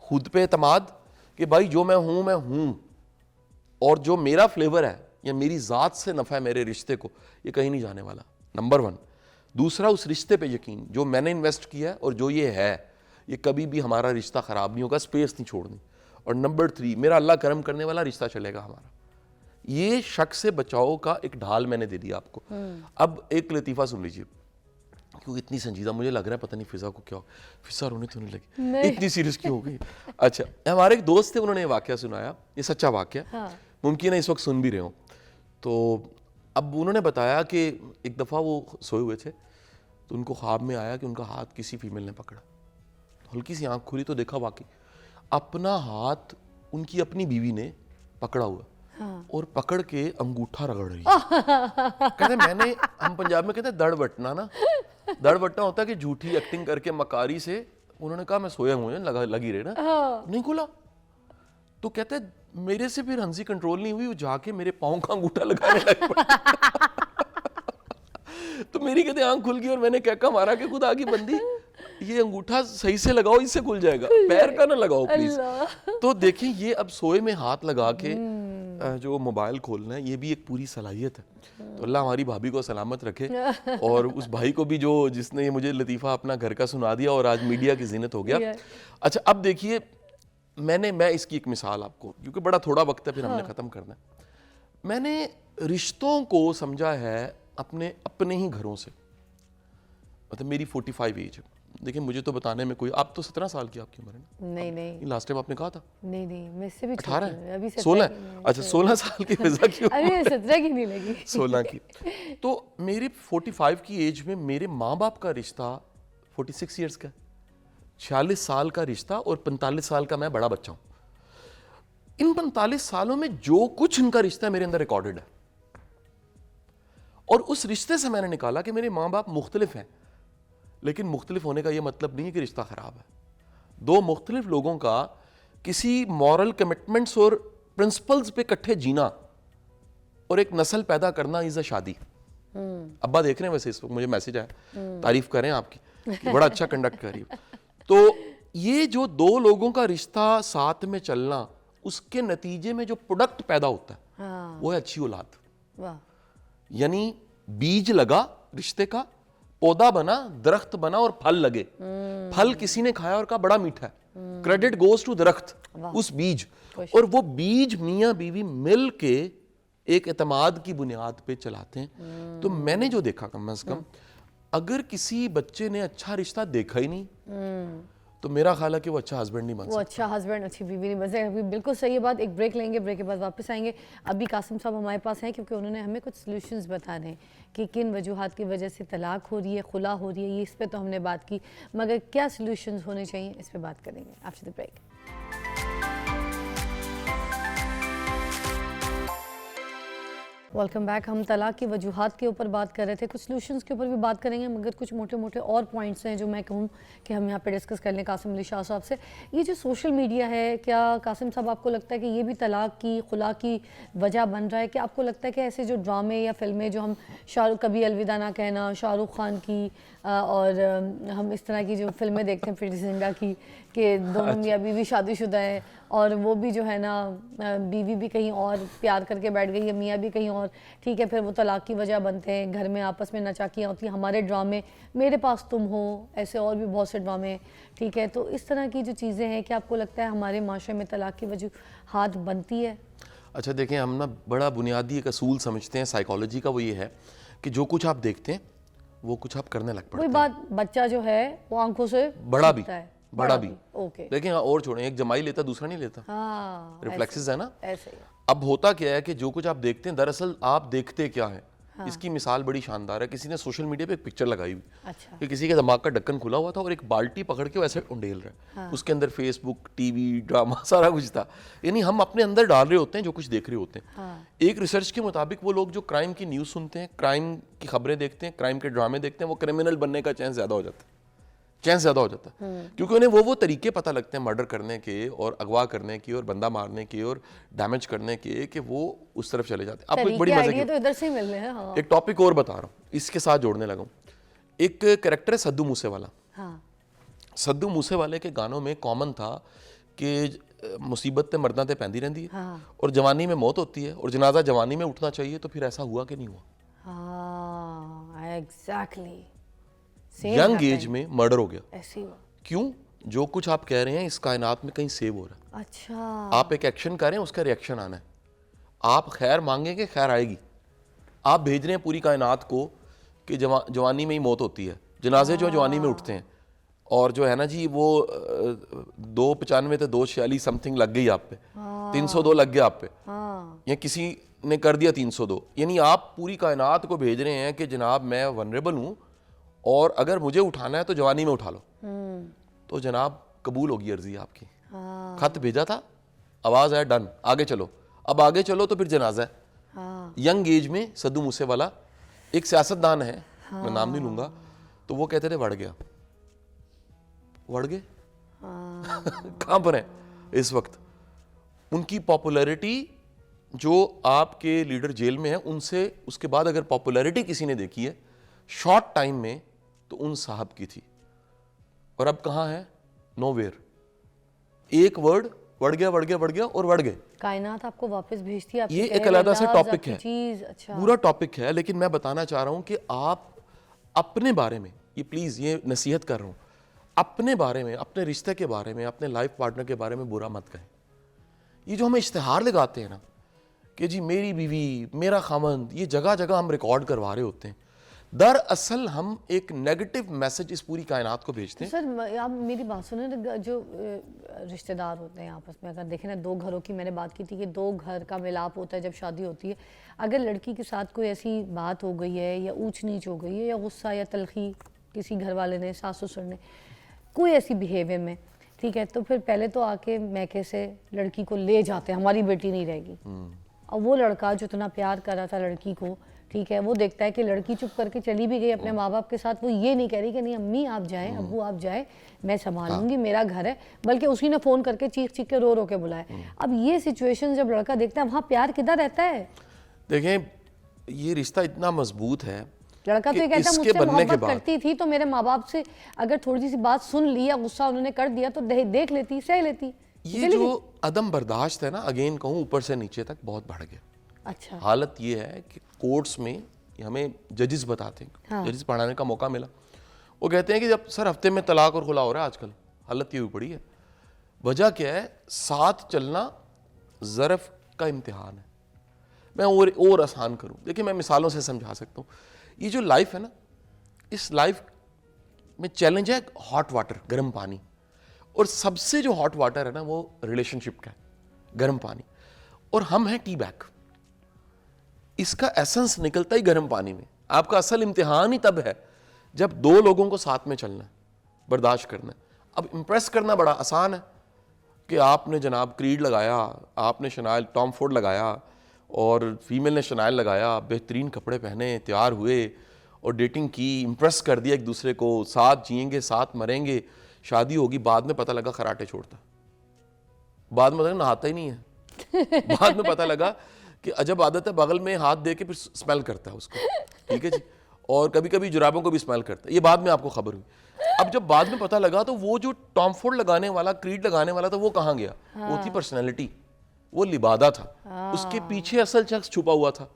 खुद पे एतमाद कि भाई जो मैं हूं, और जो मेरा फ्लेवर है या मेरी ज़ात से नफ़ा है मेरे रिश्ते को, ये कहीं नहीं जाने वाला, नंबर 1। दूसरा, उस रिश्ते पे यकीन, जो मैंने इन्वेस्ट किया है और जो ये है, ये कभी भी हमारा रिश्ता ख़राब नहीं होगा, स्पेस नहीं छोड़नी। और नंबर 3, मेरा अल्लाह करम करने वाला रिश्ता चलेगा हमारा। ये शक से बचाव का एक ढाल मैंने दे दिया आपको। अब एक लतीफ़ा सुन लीजिए। क्योंकि इतनी संजीदा, मुझे लग रहा है पता नहीं फिजा को क्या हो, फिजा रोने तो नहीं लगी, नहीं। इतनी सीरियस क्यों हो गई। अच्छा, हमारे एक दोस्त थे, उन्होंने ये वाकया सुनाया, ये सच्चा वाकया, हाँ। मुमकिन है इस वक्त सुन भी रहे हो। तो अब उन्होंने बताया कि एक दफ़ा वो सोए हुए थे, तो उनको ख्वाब में आया कि उनका हाथ किसी फीमेल ने पकड़ा। हल्की सी आंख खुली तो देखा वाकई अपना हाथ उनकी अपनी बीवी ने पकड़ा हुआ, हाँ। और पकड़ के अंगूठा रगड़ रही है। कहते मैंने, हम पंजाब में कहते हैं दड़ बटना ना, दड़ बटना होता है कि झूठी एक्टिंग करके मकारी से। उन्होंने कहा मैं सोया हूँ, लगी रहे ना, नहीं खुला। तो कहते मेरे से फिर हंसी कंट्रोल नहीं हुई, वो जाके मेरे पाँव का अंगूठा लगाने लग पड़ा। तो मेरी कहते आंख खुल गई और मैंने क्या मारा कि खुदा की बंदी, ये अंगूठा सही से लगाओ, इससे खुल जाएगा, पैर का ना लगाओ प्लीज। तो देखें, ये अब सोए में हाथ लगा के जो मोबाइल खोलना है, ये भी एक पूरी सलाहियत है। तो अल्लाह हमारी भाभी को सलामत रखे, और उस भाई को भी जो जिसने ये मुझे लतीफ़ा अपना घर का सुना दिया और आज मीडिया की ज़ीनत हो गया। अच्छा, अब देखिए, मैं इसकी एक मिसाल आपको, क्योंकि बड़ा थोड़ा वक्त है, फिर हमने ख़त्म करना है। मैंने रिश्तों को समझा है अपने ही घरों से। मतलब मेरी 45 एज है, देखिए मुझे तो बताने में कोई, आप तो 17 साल की आपकी उम्र है ना? नहीं नहीं, लास्ट टाइम आपने कहा था। नहीं मैं इससे भी 18 छोटी हूँ, अभी 16। अच्छा, 16 साल की फिजा की अभी 17 की नहीं लगी, 16 की। तो मेरी 45 की एज में मेरे माँ बाप का रिश्ता 46 ईयर्स का, 46 साल का रिश्ता, और 45 साल का मैं बड़ा बच्चा हूँ। इन 45 सालों में जो कुछ इनका रिश्ता है मेरे अंदर रिकॉर्डेड है, और उस रिश्ते से मैंने निकाला कि मेरे माँ बाप मुख्तलिफ हैं, लेकिन मुख्तलिफ होने का यह मतलब नहीं है कि रिश्ता खराब है। दो मुख्तलिफ लोगों का किसी मॉरल कमिटमेंट्स और प्रिंसिपल्स पे इकट्ठे जीना और एक नस्ल पैदा करना इज अ शादी। अब्बा देख रहे हैं वैसे, इस वक्त मुझे मैसेज आया, तारीफ करें आपकी कि बड़ा अच्छा कंडक्ट कर रही हो। तो ये जो दो लोगों का रिश्ता साथ में चलना, उसके नतीजे में जो प्रोडक्ट पैदा होता है, वो है अच्छी औलाद। वाह। यानी बीज लगा रिश्ते का, पौधा बना, दरख्त बना, और फल लगे। फल किसी ने खाया और कहा बड़ा मीठा है, क्रेडिट गोज टू दरख्त, उस बीज। और वो बीज मियाँ बीवी मिल के एक एतमाद की बुनियाद पे चलाते हैं। तो मैंने जो देखा, कम से कम अगर किसी बच्चे ने अच्छा रिश्ता देखा ही नहीं, तो मेरा ख्याल है कि वो अच्छा हस्बैंड नहीं बन सकता। वो अच्छा हस्बैंड, अच्छी बीवी नहीं बन सकती। बिल्कुल सही है बात। एक ब्रेक लेंगे, ब्रेक के बाद वापस आएंगे। अभी कासिम साहब हमारे पास हैं, क्योंकि उन्होंने हमें कुछ सॉल्यूशंस बताने हैं कि किन वजूहात की वजह से तलाक हो रही है, खुला हो रही है। ये इस पे तो हमने बात की, मगर क्या सॉल्यूशंस होने चाहिए, इस पे बात करेंगे after the break. Welcome back. हम तलाक की वजूहात के ऊपर बात कर रहे थे, कुछ सॉल्यूशंस के ऊपर भी बात करेंगे, मगर कुछ मोटे मोटे और पॉइंट्स हैं जो मैं कहूँ कि हम यहाँ पे डिस्कस कर लें कासिम अली शाह साहब से। ये जो सोशल मीडिया है, क्या कासिम साहब आपको लगता है कि ये भी तलाक की, खुला की वजह बन रहा है? कि आपको लगता है कि ऐसे जो ड्रामे या फिल्में जो हम शाहरुख, कभी अलविदा ना कहना, शाहरुख खान की, और हम इस तरह की जो फिल्में देखते हैं प्रीति जिंटा की, कि दोनों मियाँ बीवी शादीशुदा है, और वो भी जो है ना, बीवी भी कहीं और प्यार करके बैठ गई है, मियाँ भी कहीं और, ठीक है, फिर वो तलाक की वजह बनते हैं, घर में आपस में नचाकियाँ होती हैं। हमारे ड्रामे मेरे पास तुम हो, ऐसे और भी बहुत से ड्रामे हैं, ठीक है। तो इस तरह की जो चीज़ें हैं, क्या आपको लगता है हमारे माशरे में तलाक की वजूहात बनती है? अच्छा, देखें, हम ना बड़ा बुनियादी एक असूल समझते हैं साइकोलॉजी का, वो ये है कि जो कुछ आप देखते हैं वो कुछ आप करने लग पड़ते हैं। वही बात, बच्चा जो है वो आंखों से बड़ा भी, है, बड़ा भी। ओके, लेकिन हाँ, और छोड़ें, एक जमाई लेता दूसरा नहीं लेता। हाँ, रिफ्लेक्सेस है ना। ऐसे ही। अब होता क्या है कि जो कुछ आप देखते हैं, दरअसल आप देखते क्या है। इसकी मिसाल बड़ी शानदार है। किसी ने सोशल मीडिया पे एक पिक्चर लगाई हुई, अच्छा, कि किसी के दिमाग का ढक्कन खुला हुआ था और एक बाल्टी पकड़ के वैसे उंडेल रहा है। उसके अंदर फेसबुक, टीवी, ड्रामा, सारा कुछ था। यानी हम अपने अंदर डाल रहे होते हैं जो कुछ देख रहे होते हैं। एक रिसर्च के मुताबिक वो लोग जो क्राइम की न्यूज़ सुनते हैं, क्राइम की खबरें देखते हैं, क्राइम के ड्रामे देखते हैं, वो क्रिमिनल बनने का चांस ज़्यादा हो जाता है, क्योंकि उन्हें वो तरीके पता लगते हैं मर्डर करने के और अगवा करने के और बंदा मारने के और डैमेज करने के, कि वो उस तरफ चले जाते हैं। आपको एक बड़ी मजे की तो इधर से ही मिल रहे हैं। हाँ। एक टॉपिक और बता रहा हूँ, इसके साथ जोड़ने लगा हूँ। एक कैरेक्टर है सद्दू मूसेवाला। हाँ। सद्दू मूसेवाले के गानों में कॉमन था कि मुसीबत ते मरना ते पैंदी रहती है, हाँ। और जवानी में मौत होती है, और जनाजा जवानी में उठना चाहिए। तो फिर ऐसा हुआ कि नहीं हुआ? हाँ, एग्जैक्टली। यंग एज में मर्डर हो गया। ऐसे हुआ। क्यों? जो कुछ आप कह रहे हैं इस कायनात में कहीं सेव हो रहा है। अच्छा, आप एक एक्शन करें, उसका रिएक्शन आना है। आप खैर मांगेंगे, खैर आएगी। आप भेज रहे हैं पूरी कायनात को कि जवानी में ही मौत होती है, जनाजे जो जवानी में उठते हैं, और जो है ना जी वो 295 तो 246 समथिंग लग गई आप पे, 302 लग गया आप पे, या किसी ने कर दिया 302, यानी आप पूरी कायनात को भेज रहे हैं कि जनाब मैं वनरेबल हूँ और अगर मुझे उठाना है तो जवानी में उठा लो। तो जनाब कबूल होगी अर्जी आपकी। खत भेजा था, आवाज़ आया डन, आगे चलो। अब आगे चलो तो फिर जनाजा है। यंग एज में सद्दू मूसेवाला एक सियासतदान है, मैं नाम नहीं लूंगा, तो वो कहते थे वड़ गया, वड़ गए कहाँ पर है इस वक्त। उनकी पॉपुलैरिटी जो आपके लीडर जेल में है उनसे उसके बाद अगर पॉपुलैरिटी किसी ने देखी है शॉर्ट टाइम में तो उन साहब की थी, और अब कहाँ है, नोवेयर। एक वर्ड बढ़ गया बढ़ गया बढ़ गया और बढ़ गए। कायनात आपको वापस भेजती है। ये एक अलग से टॉपिक है, चीज अच्छा पूरा टॉपिक है, लेकिन मैं बताना चाह रहा हूं कि आप अपने बारे में, ये प्लीज ये नसीहत कर रहा हूं, अपने बारे में, अपने रिश्ते के बारे में, अपने लाइफ पार्टनर के बारे में बुरा मत कहें। ये जो हम इश्तिहार लगाते हैं ना कि जी मेरी बीवी, मेरा खामंद, ये जगह जगह हम रिकॉर्ड करवा रहे होते हैं, दरअसल हम एक नेगेटिव मैसेज इस पूरी कायनात को भेजते हैं। सर आप मेरी बात सुने, जो रिश्तेदार होते हैं आपस में, अगर देखें ना, दो घरों की मैंने बात की थी कि दो घर का मिलाप होता है जब शादी होती है। अगर लड़की के साथ कोई ऐसी बात हो गई है या ऊंच नीच हो गई है या गुस्सा या तलखी किसी घर वाले ने, सास ससुर ने, कोई ऐसी बिहेवियर में, ठीक है, तो फिर पहले तो आके मैके से लड़की को ले जाते हैं, हमारी बेटी नहीं रहेगी। और वो लड़का जो इतना प्यार कर रहा था लड़की को, ठीक है, वो देखता है कि लड़की चुप करके चली भी गई अपने माँ बाप के साथ, वो ये नहीं कह रही कि नहीं अम्मी आप जाएं, अब्बू आप जाएं, मैं संभालूंगी, मेरा घर है, बल्कि उसी ने फ़ोन करके चीख चीख के रो के बुलाया। अब ये सिचुएशन जब लड़का देखता है, वहाँ प्यार किधर रहता है? देखें, ये रिश्ता इतना मजबूत है, लड़का तो ये कहता है मुझसे मोहब्बत करती थी तो मेरे माँ बाप से अगर थोड़ी सी बात सुन ली या गुस्सा उन्होंने कर दिया तो देख लेती, सह लेती। ये जो अदम बर्दाश्त है ना, अगेन कहूँ ऊपर से नीचे तक बहुत बढ़ गया। अच्छा, हालत ये है कि कोर्ट्स में हमें जजेस बताते हैं, जजेस पढ़ाने का मौका मिला, वो कहते हैं कि जब सर हफ्ते में तलाक और खुला हो रहा है आजकल, हालत ये हुई पड़ी है। वजह क्या है, साथ चलना ज़रफ़ का इम्तिहान है। मैं और आसान करूँ, देखिए मैं मिसालों से समझा सकता हूँ। ये जो लाइफ है ना, इस लाइफ में चैलेंज है हॉट वाटर, गर्म पानी, और सबसे जो हॉट वाटर है ना वो रिलेशनशिप का है, गर्म पानी, और हम हैं टी बैग। इसका एसेंस निकलता ही गर्म पानी में। आपका असल इम्तिहान ही तब है जब दो लोगों को साथ में चलना है, बर्दाश्त करना है। अब इम्प्रेस करना बड़ा आसान है कि आपने जनाब क्रीड लगाया, आपने शनाइल टॉम फोर्ड लगाया और फीमेल ने शनाइल लगाया, बेहतरीन कपड़े पहने, तैयार हुए और डेटिंग की, इम्प्रेस कर दिया एक दूसरे को, साथ जिएंगे, साथ मरेंगे, शादी होगी। बाद में पता लगा खराटे छोड़ता, बाद में नहाता ही नहीं है। बाद में पता लगा कि अजब आदत है, बगल में हाथ दे के फिर स्मेल करता है उसको, ठीक है जी, और कभी कभी जुराबों को भी स्मेल करता है। ये बाद में आपको खबर हुई। अब जब बाद में पता लगा तो वो जो टॉम फोर्ड लगाने वाला, क्रीड लगाने वाला था, वो कहाँ गया? वो थी पर्सनैलिटी, वो लिबादा था, उसके पीछे असल शख्स छुपा हुआ था।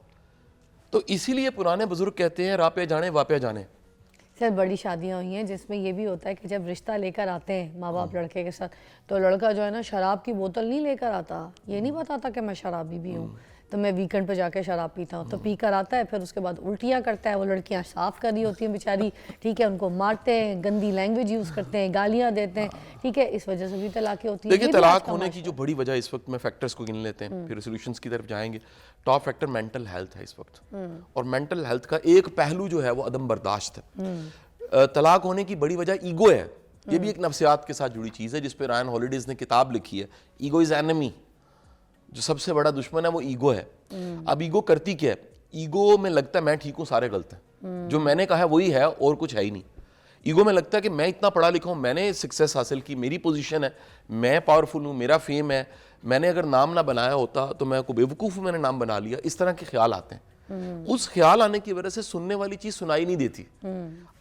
तो इसीलिए पुराने बुजुर्ग कहते हैं रापे जाने वापे जाने। सर बड़ी शादियाँ हुई हैं जिसमें ये भी होता है कि जब रिश्ता लेकर आते हैं माँ बाप लड़के के साथ, तो लड़का जो है ना शराब की बोतल नहीं लेकर आता, ये नहीं बताता कि मैं शराबी भी हूँ, तो मैं वीकेंड पे जाके शराब पीता हूँ। तो पी कर आता है, फिर उसके बाद उल्टियाँ करता है। वो लड़कियाँ साफ कर रही होती हैं बेचारी, ठीक है, उनको मारते हैं, गंदी लैंग्वेज यूज़ करते हैं, गालियाँ देते हैं, ठीक है, इस वजह से भी तलाक़ें होती हैं। देखिए, तलाक होने की जो बड़ी वजह इस वक्त में फैक्टर्स को गिन लेते हैं, फिर सोल्यूशंस की तरफ जाएंगे। टॉप फैक्टर मेंटल हेल्थ है इस वक्त, और मेंटल हेल्थ का एक पहलू जो है वो अदम बर्दाश्त है। तलाक होने की बड़ी वजह ईगो है। ये भी एक नफ्सियात के साथ जुड़ी चीज़ है जिस पे रायन हॉलिडेज ने किताब लिखी है, ईगो इज एनिमी। जो सबसे बड़ा दुश्मन है वो ईगो है। अब ईगो करती क्या है? ईगो में लगता है मैं ठीक हूँ, सारे गलत हैं, जो मैंने कहा है वही है और कुछ है ही नहीं। ईगो में लगता है कि मैं इतना पढ़ा लिखा हूँ, मैंने सक्सेस हासिल की, मेरी पोजीशन है, मैं पावरफुल हूँ, मेरा फेम है, मैंने अगर नाम ना बनाया होता तो मैं को बेवकूफ़ हूँ, मैंने नाम बना लिया। इस तरह के ख्याल आते हैं। उस ख्याल आने की वजह से सुनने वाली चीज़ सुनाई नहीं देती।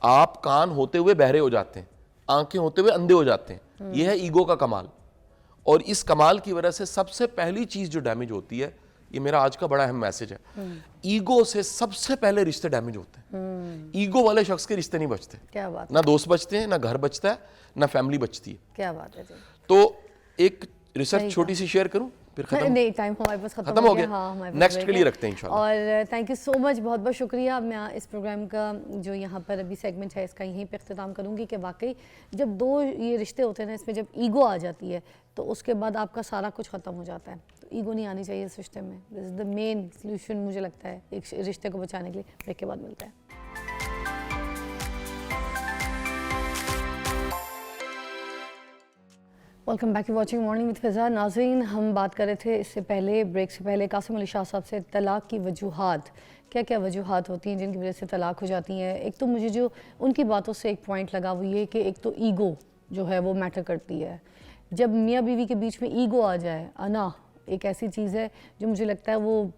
आप कान होते हुए बहरे हो जाते हैं, आंखें होते हुए अंधे हो जाते हैं। यह है ईगो का कमाल। और इस कमाल की वजह से सबसे पहली चीज़ जो डैमेज होती है, ये मेरा आज का बड़ा अहम मैसेज है, ईगो से सबसे पहले रिश्ते डैमेज होते हैं। ईगो वाले शख्स के रिश्ते नहीं बचते। क्या बात, ना दोस्त बचते हैं, ना घर बचता है, ना फैमिली बचती है। क्या बात है जी। तो एक रिसर्च छोटी सी शेयर करूं, फिर खत्म नहीं, टाइम हमारे पास खत्म हो गया। हाँ, हमारे पास नेक्स्ट रह के लिए गया। रखते हैं इंशाल्लाह। और थैंक यू सो मच, बहुत बहुत शुक्रिया। मैं इस प्रोग्राम का जो यहाँ पर अभी सेगमेंट है इसका यहीं पे इख्तिताम करूँगी कि वाकई जब दो ये रिश्ते होते हैं ना, इसमें जब ईगो आ जाती है तो उसके बाद आपका सारा कुछ ख़त्म हो जाता है। तो ईगो नहीं आनी चाहिए इस रिश्ते में। This is the main solution मुझे लगता है एक रिश्ते को बचाने के लिए। ब्रेक के बाद मिलता है। Welcome back to watching morning with Fiza. नाज़रीन, हम बात कर रहे थे इससे पहले, ब्रेक से पहले, कासिम अली शाह साहब से तलाक़ की वजूहात, क्या क्या वजूहात होती हैं जिनकी वजह से तलाक़ हो जाती हैं। एक तो मुझे जो उनकी बातों से एक पॉइंट लगा वो ये कि एक तो ईगो जो है वो मैटर करती है। जब मियाँ बीवी के बीच में ईगो आ जाए, अना एक ऐसी चीज़ है जो मुझे लगता है वो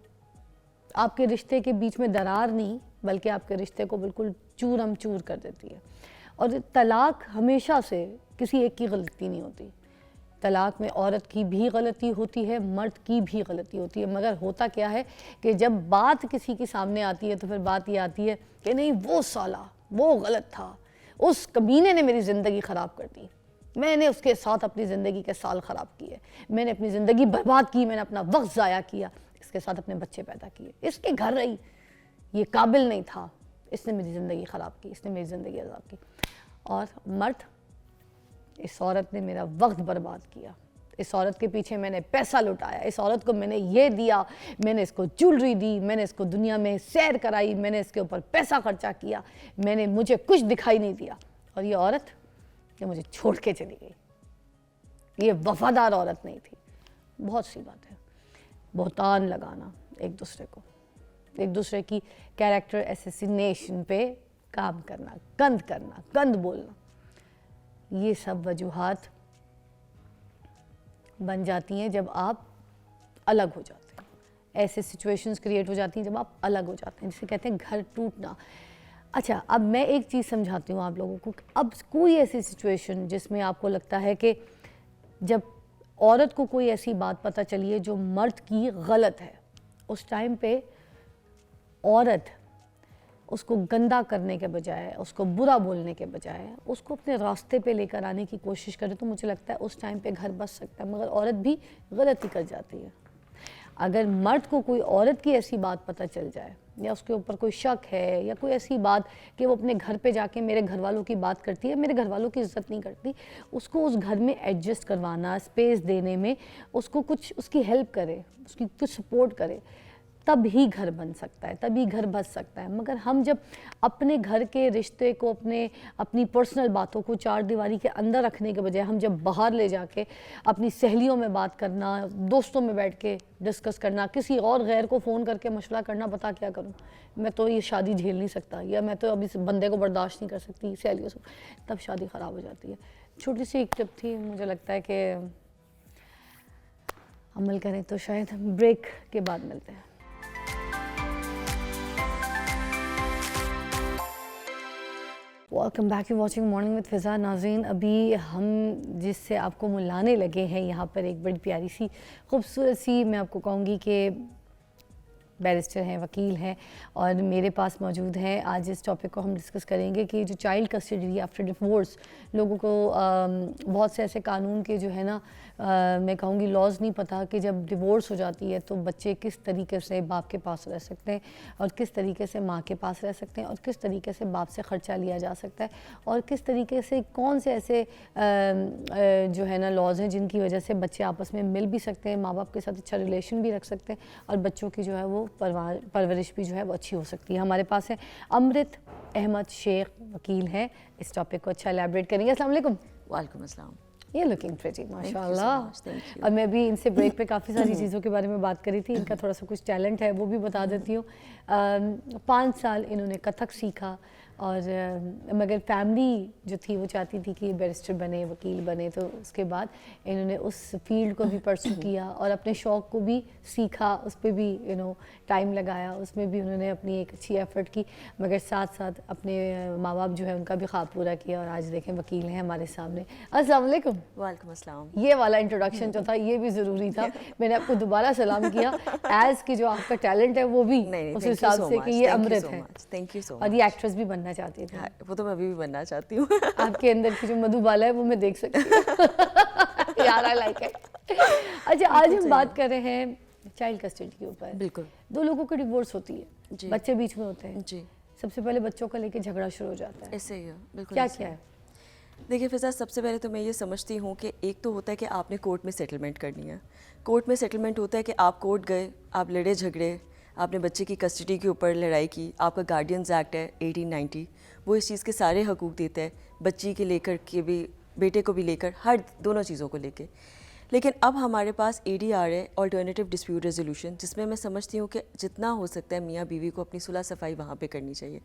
आपके रिश्ते के बीच में दरार नहीं बल्कि आपके रिश्ते को बिल्कुल चूरम चूर कर देती है। और तलाक़ हमेशा से किसी एक की गलती नहीं होती। तलाक़ में औरत की भी गलती होती है, मर्द की भी गलती होती है। मगर होता क्या है कि जब बात किसी के सामने आती है तो फिर बात ये आती है कि नहीं, वो साला वो गलत था, उस कमीने ने मेरी ज़िंदगी ख़राब कर दी, मैंने उसके साथ अपनी ज़िंदगी के साल ख़राब किए, मैंने अपनी ज़िंदगी बर्बाद की, मैंने अपना वक्त ज़ाया किया, इसके साथ अपने बच्चे पैदा किए, इसके घर रही, ये काबिल नहीं था, इसने मेरी ज़िंदगी ख़राब की, इसने मेरी ज़िंदगी अज़ाब की। और मर्द, इस औरत ने मेरा वक्त बर्बाद किया, इस औरत के पीछे मैंने पैसा लुटाया, इस औरत को मैंने ये दिया, मैंने इसको ज्वेलरी दी, मैंने इसको दुनिया में सैर कराई, मैंने इसके ऊपर पैसा खर्चा किया, मुझे कुछ दिखाई नहीं दिया, और ये औरत ये मुझे छोड़ के चली गई, ये वफादार औरत नहीं थी। बहुत सी बात है। बहुतान लगाना एक दूसरे को, एक दूसरे की कैरेक्टर एसेसिनेशन पे काम करना, गंद बोलना, ये सब वजूहात बन जाती हैं जब आप अलग हो जाते हैं। ऐसे सिचुएशंस क्रिएट हो जाती हैं जब आप अलग हो जाते हैं, जिसे कहते हैं घर टूटना। अच्छा, अब मैं एक चीज़ समझाती हूँ आप लोगों को। अब कोई ऐसी सिचुएशन जिसमें आपको लगता है कि जब औरत को कोई ऐसी बात पता चली है जो मर्द की गलत है, उस टाइम पे औरत उसको गंदा करने के बजाय, उसको बुरा बोलने के बजाय उसको अपने रास्ते पे लेकर आने की कोशिश करे तो मुझे लगता है उस टाइम पे घर बच सकता है। मगर औरत भी गलती कर जाती है। अगर मर्द को कोई औरत की ऐसी बात पता चल जाए या उसके ऊपर कोई शक है या कोई ऐसी बात कि वो अपने घर पे जाके मेरे घर वालों की बात करती है, मेरे घर वालों की इज़्ज़त नहीं करती, उसको उस घर में एडजस्ट करवाना, स्पेस देने में उसको कुछ उसकी हेल्प करे, उसकी कुछ सपोर्ट करे, तब ही घर बन सकता है, तभी घर बच सकता है। मगर हम जब अपने घर के रिश्ते को, अपनी पर्सनल बातों को चार दीवारी के अंदर रखने के बजाय हम जब बाहर ले जाके अपनी सहेलियों में बात करना, दोस्तों में बैठ के डिस्कस करना, किसी और गैर को फ़ोन करके मशवरा करना, बता क्या करूं, मैं तो ये शादी झेल नहीं सकता, या मैं तो अभी इस बंदे को बर्दाश्त नहीं कर सकती सहेलियों से, तब शादी ख़राब हो जाती है। छोटी सी एक टिप थी, मुझे लगता है कि अमल करें तो शायद। ब्रेक के बाद मिलते हैं। Welcome back, you watching morning with Fiza. नाज़रीन, अभी हम जिससे आपको मिलाने लगे हैं यहाँ पर एक बड़ी प्यारी सी खूबसूरत सी, मैं आपको कहूँगी कि बैरिस्टर हैं, वकील हैं, और मेरे पास मौजूद हैं। आज इस टॉपिक को हम डिस्कस करेंगे कि जो चाइल्ड कस्टडी आफ्टर डिवोर्स, लोगों को बहुत से ऐसे कानून के जो है ना, मैं कहूँगी लॉज नहीं पता कि जब डिवोर्स हो जाती है तो बच्चे किस तरीके से बाप के पास रह सकते हैं और किस तरीके से माँ के पास रह सकते हैं और किस तरीके से बाप से ख़र्चा लिया जा सकता है और किस तरीके से कौन से ऐसे जो है ना लॉज हैं जिनकी वजह से बच्चे आपस में मिल भी सकते हैं, माँ बाप के साथ अच्छा रिलेशन भी रख सकते हैं और बच्चों की जो है वो परवरिश भी जो है वो अच्छी हो सकती है। हमारे पास है अमृत अहमद शेख, वकील हैं, इस टॉपिक को अच्छा एलैबोरेट करेंगे। अस्सलाम वालेकुम। वालेकुम अस्सलाम। ये लुकिंग प्रिटी माशाल्लाह। और मैं भी इनसे ब्रेक पे काफ़ी सारी चीज़ों के बारे में बात करी थी, इनका थोड़ा सा कुछ टैलेंट है वो भी बता देती हूँ। 5 साल इन्होंने कथक सीखा और मगर फैमिली जो थी वो चाहती थी कि बैरिस्टर बने, वकील बने, तो उसके बाद इन्होंने उस फील्ड को भी परसू किया और अपने शौक़ को भी सीखा, उस पर भी टाइम लगाया, उसमें भी उन्होंने अपनी एक अच्छी एफ़र्ट की, मगर साथ साथ अपने माँ बाप जो है उनका भी ख्वाब पूरा किया और आज देखें वकील हैं हमारे सामने। अस्सलाम वालेकुम। वालेकुम अस्सलाम। ये वाला इंट्रोडक्शन जो था ये भी ज़रूरी था, मैंने आपको दोबारा सलाम किया एज़ कि जो आपका टैलेंट है वो भी उस हिसाब से कि ये अमृत है। Thank you so much. और ये एक्ट्रेस भी बनना चाहती थी। हाँ, वो तो मैं अभी भी बनना चाहती हूँ। आपके अंदर की जो मधुबाला है वो मैं देख सकती हूँ। यार आई लाइक इट। अच्छा, आज हम बात कर रहे हैं चाइल्ड कस्टडी के ऊपर। बिल्कुल। दो लोगों की डिवोर्स होती है, जी। बच्चे बीच में होते हैं, जी, सबसे पहले बच्चों को लेके झगड़ा शुरू हो जाता है। ऐसे ही है, बिल्कुल क्या ऐसे क्या ही है? देखिए फ़िज़ा, सबसे पहले तो मैं ये समझती हूँ कि एक तो होता है कि आपने कोर्ट में सेटलमेंट करनी है। कोर्ट में सेटलमेंट होता है कि आप कोर्ट गए, आप लड़े झगड़े, आपने बच्चे की कस्टडी के ऊपर लड़ाई की, आपका गार्डियंस एक्ट है 1890, वो इस चीज़ के सारे हकूक़ देता है, बच्ची के लेकर के भी, बेटे को भी लेकर, हर दोनों चीज़ों को लेके। लेकिन अब हमारे पास ADR है, अल्टरनेटिव डिस्प्यूट रेजोल्यूशन, जिसमें मैं समझती हूँ कि जितना हो सकता है मियाँ बीवी को अपनी सुलह सफाई वहाँ पे करनी चाहिए।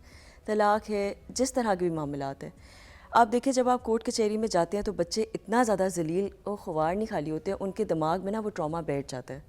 तलाक है, जिस तरह के भी मामलात हैं। आप देखिए, जब आप कोर्ट कचहरी में जाते हैं तो बच्चे इतना ज़्यादा जलील और ख़वार नहीं खाली होते हैं, उनके दिमाग में ना वो ट्रॉमा बैठ जाता है।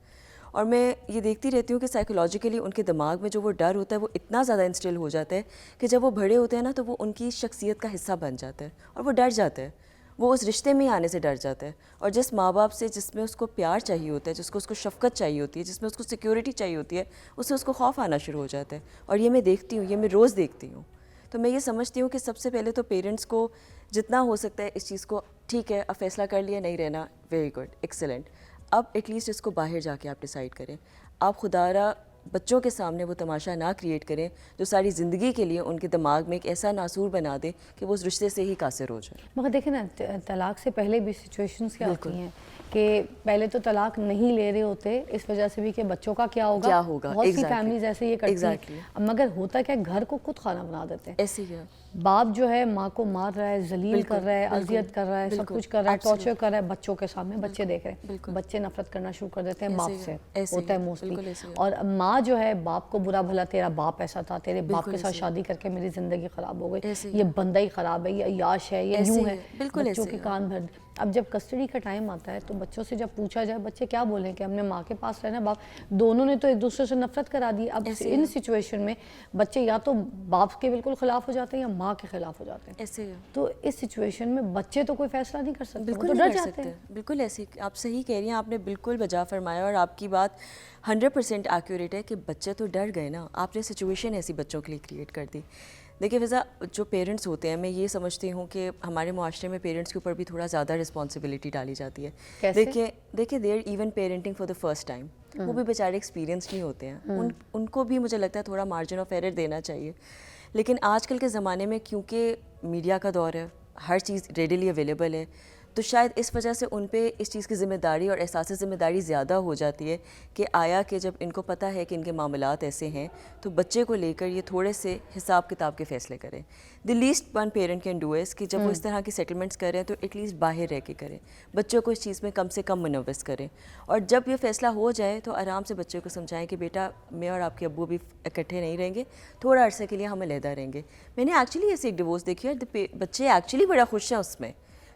और मैं ये देखती रहती हूँ कि साइकोलॉजिकली उनके दिमाग में जो वो डर होता है वो इतना ज़्यादा इंस्टिल हो जाता है कि जब वो बड़े होते हैं ना तो वो उनकी शख्सियत का हिस्सा बन जाता है और वो डर जाता है, वो उस रिश्ते में ही आने से डर जाता है। और जिस माँ बाप से, जिसमें उसको प्यार चाहिए होता है, जिसको उसको शफ़क़त चाहिए होती है, जिसमें उसको सिक्योरिटी चाहिए होती है, उससे उसको खौफ आना शुरू हो जाता है। और ये मैं देखती हूँ, ये मैं रोज़ देखती हूँ। तो मैं ये समझती हूँ कि सबसे पहले तो पेरेंट्स को जितना हो सकता है इस चीज़ को, ठीक है अब फैसला कर लिया, नहीं रहना, वेरी गुड, एक्सेलेंट, अब एटलीस्ट इसको बाहर जाके आप डिसाइड करें। आप खुदारा बच्चों के सामने वो तमाशा ना क्रिएट करें जो सारी ज़िंदगी के लिए उनके दिमाग में एक ऐसा नासूर बना दे कि वो उस रिश्ते से ही कासिर हो जाए। मगर देखें ना, तलाक से पहले भी सिचुएशंस क्या होती हैं कि पहले तो तलाक नहीं ले रहे होते, इस वजह से भी कि बच्चों का क्या होगा, बहुत सी फैमिलीज ऐसे ये करती हैं। मगर होता क्या, घर को खुद खाना बना देते हैं। ऐसे ही है, बाप जो है माँ को मार रहा है, जलील कर रहा है, अजियत कर रहा है, सब कुछ कर रहा है, टॉर्चर कर रहा है, बच्चों के सामने बच्चे देख रहे हैं, बच्चे नफरत करना शुरू कर देते हैं बाप से, होता है मोस्टली। और माँ जो है बाप को बुरा भला, तेरा बाप ऐसा था, तेरे बाप के साथ शादी करके मेरी जिंदगी खराब हो गई, ये बंदा ही खराब है, ये अय्याश है, ये यूं है, बच्चों के कान भर। अब जब कस्टडी का टाइम आता है तो बच्चों से जब पूछा जाए, बच्चे क्या बोलें कि हमने माँ के पास रहना, बाप, दोनों ने तो एक दूसरे से नफरत करा दी। अब इन सिचुएशन में बच्चे या तो बाप के बिल्कुल खिलाफ हो जाते हैं या माँ के खिलाफ हो जाते हैं। ऐसे ही। तो इस सिचुएशन में बच्चे तो कोई फैसला नहीं कर सकते, बिल्कुल तो नहीं डर कर जाते हैं। सकते, बिल्कुल ऐसे आप सही कह रही हैं, आपने बिल्कुल बजा फरमाया और आपकी बात 100% एक्यूरेट है कि बच्चे तो डर गए ना, आपने सिचुएशन ऐसी बच्चों के लिए क्रिएट कर दी। देखिए फ़िज़ा, जो पेरेंट्स होते हैं, मैं ये समझती हूँ कि हमारे मुआशरे में पेरेंट्स के ऊपर भी थोड़ा ज़्यादा रिस्पॉन्सिबिलिटी डाली जाती है। देखिए there even parenting for the first time, वो भी बेचारे एक्सपीरियंस नहीं होते हैं, उनको भी मुझे लगता है थोड़ा मार्जिन ऑफ एरर देना चाहिए। लेकिन आजकल के ज़माने में क्योंकि मीडिया का दौर है, हर चीज़ रेडिली अवेलेबल है, तो शायद इस वजह से उन पे इस चीज़ की ज़िम्मेदारी और एहसास ज़िम्मेदारी ज़्यादा हो जाती है कि आया कि जब इनको पता है कि इनके मामलात ऐसे हैं तो बच्चे को लेकर ये थोड़े से हिसाब किताब के फ़ैसले करें। The least one parent can do is कि जब वो इस तरह की सेटलमेंट्स कर रहे हैं तो एटलीस्ट बाहर रह के करें, बच्चों को इस चीज़ में कम से कम मुनव्वस करें। और जब ये फ़ैसला हो जाए तो आराम से बच्चे को समझाएं कि बेटा, मैं और आपके अब्बू भी इकट्ठे नहीं रहेंगे, थोड़ा अरसे के लिए हम अलहदा रहेंगे। मैंने एक्चुअली ऐसी एक डिवोर्स देखी है, बच्चे एक्चुअली बड़ा खुश हैं उसमें,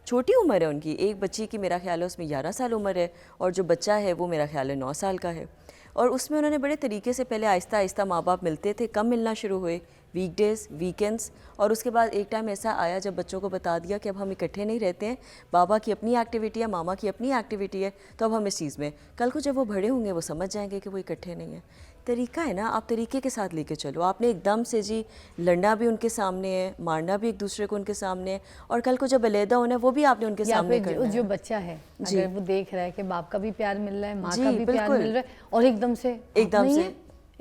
छोटी उम्र है उनकी, एक बच्ची की मेरा ख्याल है उसमें 11 साल उम्र है और जो बच्चा है वो मेरा ख्याल है 9 साल का है। और उसमें उन्होंने बड़े तरीके से पहले आहिस्ता आहिस्ता माँ बाप मिलते थे, कम मिलना शुरू हुए, वीकडेज़, वीकेंड्स, और उसके बाद एक टाइम ऐसा आया जब बच्चों को बता दिया कि अब हम इकट्ठे नहीं रहते हैं, बाबा की अपनी एक्टिविटी है, मामा की अपनी एक्टिविटी है, तो अब हम इस चीज़ में, कल को जब वो बड़े होंगे वो समझ जाएंगे कि वो इकट्ठे नहीं है। तरीका है ना, आप तरीके के साथ लेके चलो। आपने एकदम से जी लड़ना भी उनके सामने है, मारना भी एक दूसरे को उनके सामने है, और कल को जब अलहदा होना है वो भी आपने उनके सामने करना है। जो बच्चा है अगर वो देख रहा है कि बाप का भी प्यार मिल रहा है, माँ का भी प्यार मिल रहा है, और एकदम से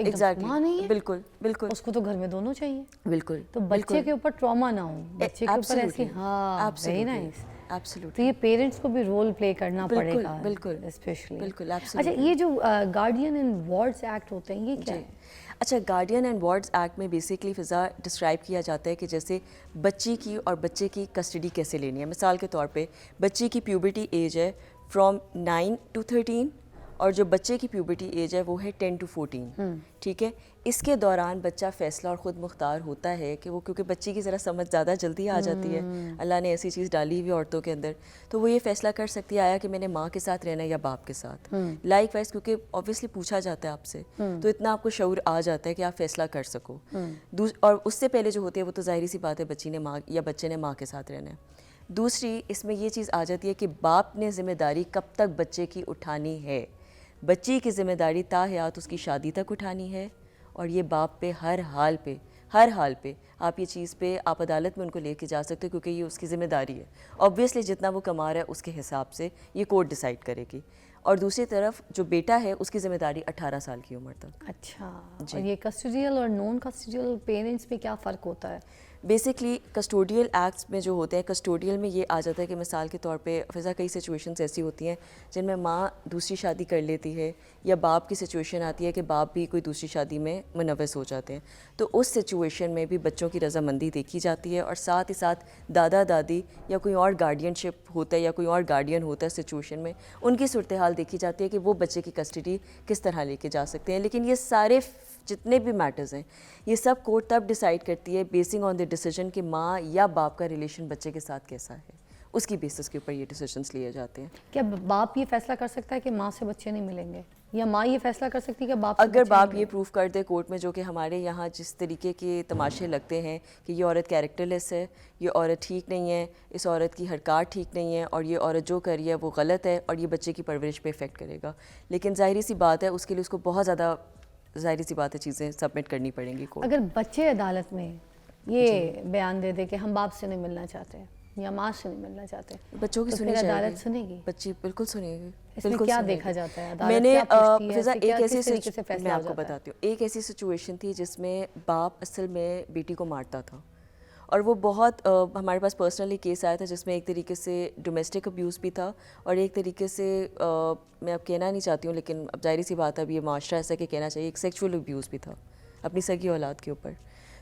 एग्जैक्टली माँ नहीं है, बिल्कुल बिल्कुल, उसको तो घर में दोनों चाहिए, बिल्कुल। तो बच्चे के ऊपर ट्रॉमा ना हो, बच्चे के ऊपर ऐसी, हाँ वेरी नाइस, एब्सोल्युटली। तो ये पेरेंट्स को भी रोल प्ले करना पड़ेगा, बिल्कुल स्पेशली, बिल्कुल। अच्छा, ये जो गार्डियन एंड वार्ड्स एक्ट होते हैं, ये क्या है? अच्छा, गार्डियन एंड वार्ड्स एक्ट में बेसिकली फ़िज़ा डिस्क्राइब किया जाता है कि जैसे बच्ची की और बच्चे की कस्टडी कैसे लेनी है। मिसाल के तौर पे बच्ची की प्यूबर्टी एज है फ्रॉम 9 to 13 और जो बच्चे की प्यूबर्टी एज है वो है 10 to 14, ठीक है। इसके दौरान बच्चा फ़ैसला और ख़ुद मुख्तार होता है कि वो, क्योंकि बच्ची की ज़रा समझ ज़्यादा जल्दी आ जाती है, अल्लाह ने ऐसी चीज़ डाली हुई औरतों के अंदर, तो वो ये फ़ैसला कर सकती है आया कि मैंने माँ के साथ रहना है या बाप के साथ, लाइक वाइज, क्योंकि ऑब्वियसली पूछा जाता है आपसे, तो इतना आपको शऊर आ जाता है कि आप फ़ैसला कर सको। और उससे पहले जो होती है वो तो ज़ाहिर सी बात है बच्ची ने माँ या बच्चे ने माँ के साथ रहना है। दूसरी इसमें ये चीज़ आ जाती है कि बाप ने ज़िम्मेदारी कब तक बच्चे की उठानी है। बच्ची की ज़िम्मेदारी ताहयात उसकी शादी तक उठानी है, और ये बाप पे हर हाल पे हर हाल पे आप ये चीज़ पे आप अदालत में उनको लेके जा सकते हो, क्योंकि ये उसकी ज़िम्मेदारी है। ऑब्वियसली जितना वो कमा रहा है उसके हिसाब से ये कोर्ट डिसाइड करेगी। और दूसरी तरफ जो बेटा है उसकी ज़िम्मेदारी 18 साल की उम्र तक। अच्छा, और ये कस्टोडियल और नॉन कस्टोडियल पेरेंट्स में क्या फ़र्क होता है? बेसिकली कस्टोडियल एक्ट्स में जो होते हैं, कस्टोडियल में ये आ जाता है कि मिसाल के तौर पे फिज़ा कई सिचुएशंस ऐसी होती हैं जिनमें माँ दूसरी शादी कर लेती है, या बाप की सिचुएशन आती है कि बाप भी कोई दूसरी शादी में मुनव्वस हो जाते हैं। तो उस सिचुएशन में भी बच्चों की रजामंदी देखी जाती है, और साथ ही साथ दादा दादी या कोई और गार्डियनशिप होता है या कोई और गार्डियन होता है सिचुएशन में, उनकी सूरत हाल देखी जाती है कि वो बच्चे की कस्टडी किस तरह लेके जा सकते हैं। लेकिन ये सारे जितने भी मैटर्स हैं ये सब कोर्ट तब डिसाइड करती है बेसिंग ऑन द डिसीजन कि माँ या बाप का रिलेशन बच्चे के साथ कैसा है, उसकी बेसिस के ऊपर ये डिसीजंस लिए जाते हैं। क्या बाप ये फैसला कर सकता है कि माँ से बच्चे नहीं मिलेंगे, या माँ ये फैसला कर सकती है कि बाप से अगर बच्चे बाप नहीं ये प्रूव कर दे कोर्ट में, जो कि हमारे यहाँ जिस तरीके के तमाशे लगते हैं कि ये औरत कैरेक्टरलेस है, ये औरत ठीक नहीं है, इस औरत की हरकत ठीक नहीं है, और ये औरत जो कर रही है वो गलत है और ये बच्चे की परवरिश पे इफेक्ट करेगा, लेकिन जाहिर सी बात है उसके लिए उसको बहुत ज़्यादा जाहिर सी बात है चीज़ें सबमिट करनी पड़ेंगी कोर्ट। अगर बच्चे अदालत में ये बयान दे दे कि हम बाप से नहीं मिलना चाहते या माँ से नहीं मिलना चाहते, बच्चों की तो सुनी फिर जाएगी, अदालत सुनेगी? बच्ची बिल्कुल सुनेगी। इसमें बिल्कुल क्या सुनेगी। देखा जाता है? अदालत मैंने क्या पूछती है? फिजा इससे क्या- एक ऐसी किस तरीके से फैसला मैं हो आपको जाता है? बताती हूँ, एक ऐसी सिचुएशन थी जिसमें बाप असल में बेटी को मारता था, और वो बहुत हमारे पास पर्सनली केस आया था जिसमें एक तरीके से डोमेस्टिक अब्यूज़ भी था, और एक तरीके से मैं अब कहना नहीं चाहती हूँ लेकिन अब जाहिर सी बात है, अब ये माशरा ऐसा कि कहना चाहिए, एक सेक्सुअल अब्यूज़ भी था अपनी सगी औलाद के ऊपर।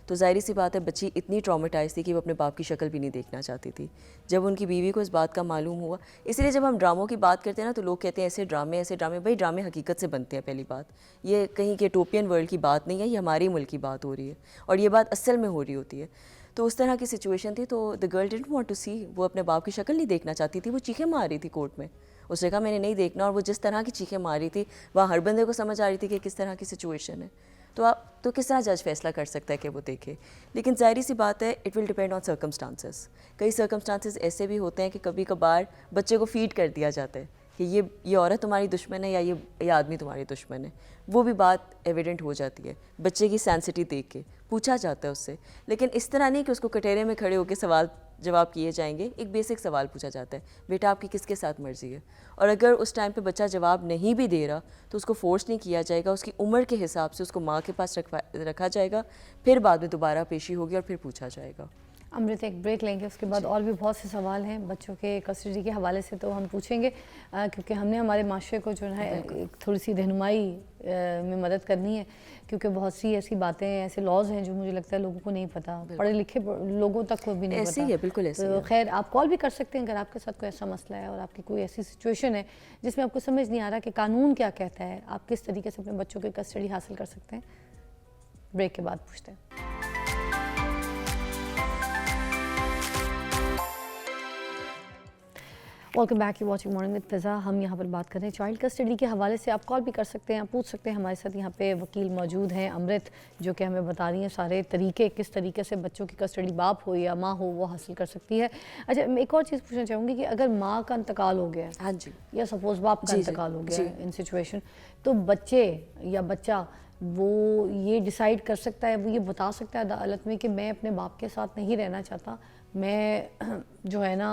तो जाहिर सी बात है बच्ची इतनी ट्रॉमेटाइज थी कि वो अपने बाप की शक्ल भी नहीं देखना चाहती थी। जब उनकी बीवी को इस बात का मालूम हुआ, इसलिए जब हम ड्रामों की बात करते हैं ना तो लोग कहते हैं ऐसे ड्रामे, भाई ड्रामे हकीकत से बनते हैं। पहली बात, ये कहीं के टोपियन वर्ल्ड की बात नहीं है, ये हमारे मुल्क की बात हो रही है, और ये बात असल में हो रही होती है। तो उस तरह की सिचुएशन थी, तो the girl didn't want to see, वो अपने बाप की शक्ल नहीं देखना चाहती थी, वो चीखें मार रही थी कोर्ट में, उसने कहा मैंने नहीं देखना, और वो जिस तरह की चीखें मार रही थी वहाँ हर बंदे को समझ आ रही थी कि किस तरह की सिचुएशन है। तो किस तरह जज फैसला कर सकता है कि वो देखे। लेकिन जाहिर सी बात है it will depend on circumstances. कई सर्कमस्टांसेस ऐसे भी होते हैं कि कभी कभार बच्चे को फीड कर दिया जाता है कि ये औरत तुम्हारी दुश्मन है या ये आदमी तुम्हारी दुश्मन है, वो भी बात एविडेंट हो जाती है बच्चे की सेंसिटी देख के, पूछा जाता है उससे। लेकिन इस तरह नहीं कि उसको कटहरे में खड़े होकर सवाल जवाब किए जाएंगे, एक बेसिक सवाल पूछा जाता है, बेटा आपकी किसके साथ मर्जी है, और अगर उस टाइम पे बच्चा जवाब नहीं भी दे रहा तो उसको फोर्स नहीं किया जाएगा, उसकी उम्र के हिसाब से उसको माँ के पास रखा जाएगा, फिर बाद में दोबारा पेशी होगी और फिर पूछा जाएगा। अमृत, एक ब्रेक लेंगे, उसके बाद और भी बहुत से सवाल हैं बच्चों के कस्टडी के हवाले से, तो हम पूछेंगे क्योंकि हमने हमारे माशरे को जो है एक थोड़ी सी रहनुमाई में मदद करनी है, क्योंकि बहुत सी ऐसी बातें, ऐसे लॉज हैं जो मुझे लगता है लोगों को नहीं पता, पढ़े लिखे लोगों तक को भी नहीं ऐसे पता। ही है, बिल्कुल ऐसे तो ही है। खैर आप कॉल भी कर सकते हैं अगर आपके साथ कोई ऐसा मसला है और आपकी कोई ऐसी सिचुएशन है जिसमें आपको समझ नहीं आ रहा कि कानून क्या कहता है, आप किस तरीके से अपने बच्चों की कस्टडी हासिल कर सकते हैं। ब्रेक के बाद पूछते हैं। Welcome back, you watching morning with Fiza. हम यहाँ पर बात कर रहे हैं चाइल्ड कस्टडी के हवाले से। आप कॉल भी कर सकते हैं, पूछ सकते हैं। हमारे साथ यहाँ पे वकील मौजूद हैं अमृत, जो कि हमें बता रही हैं सारे तरीके, किस तरीके से बच्चों की कस्टडी बाप हो या माँ हो वो हासिल कर सकती है। अच्छा, मैं एक और चीज़ पूछना चाहूँगी कि अगर माँ का इंतकाल हो गया है, हाँ जी, या सपोज बाप का इंतकाल हो गया है इन सिचुएशन, तो बच्चे या बच्चा वो ये डिसाइड कर सकता है, वो ये बता सकता है अदालत में कि मैं अपने बाप के साथ नहीं रहना चाहता, मैं जो है ना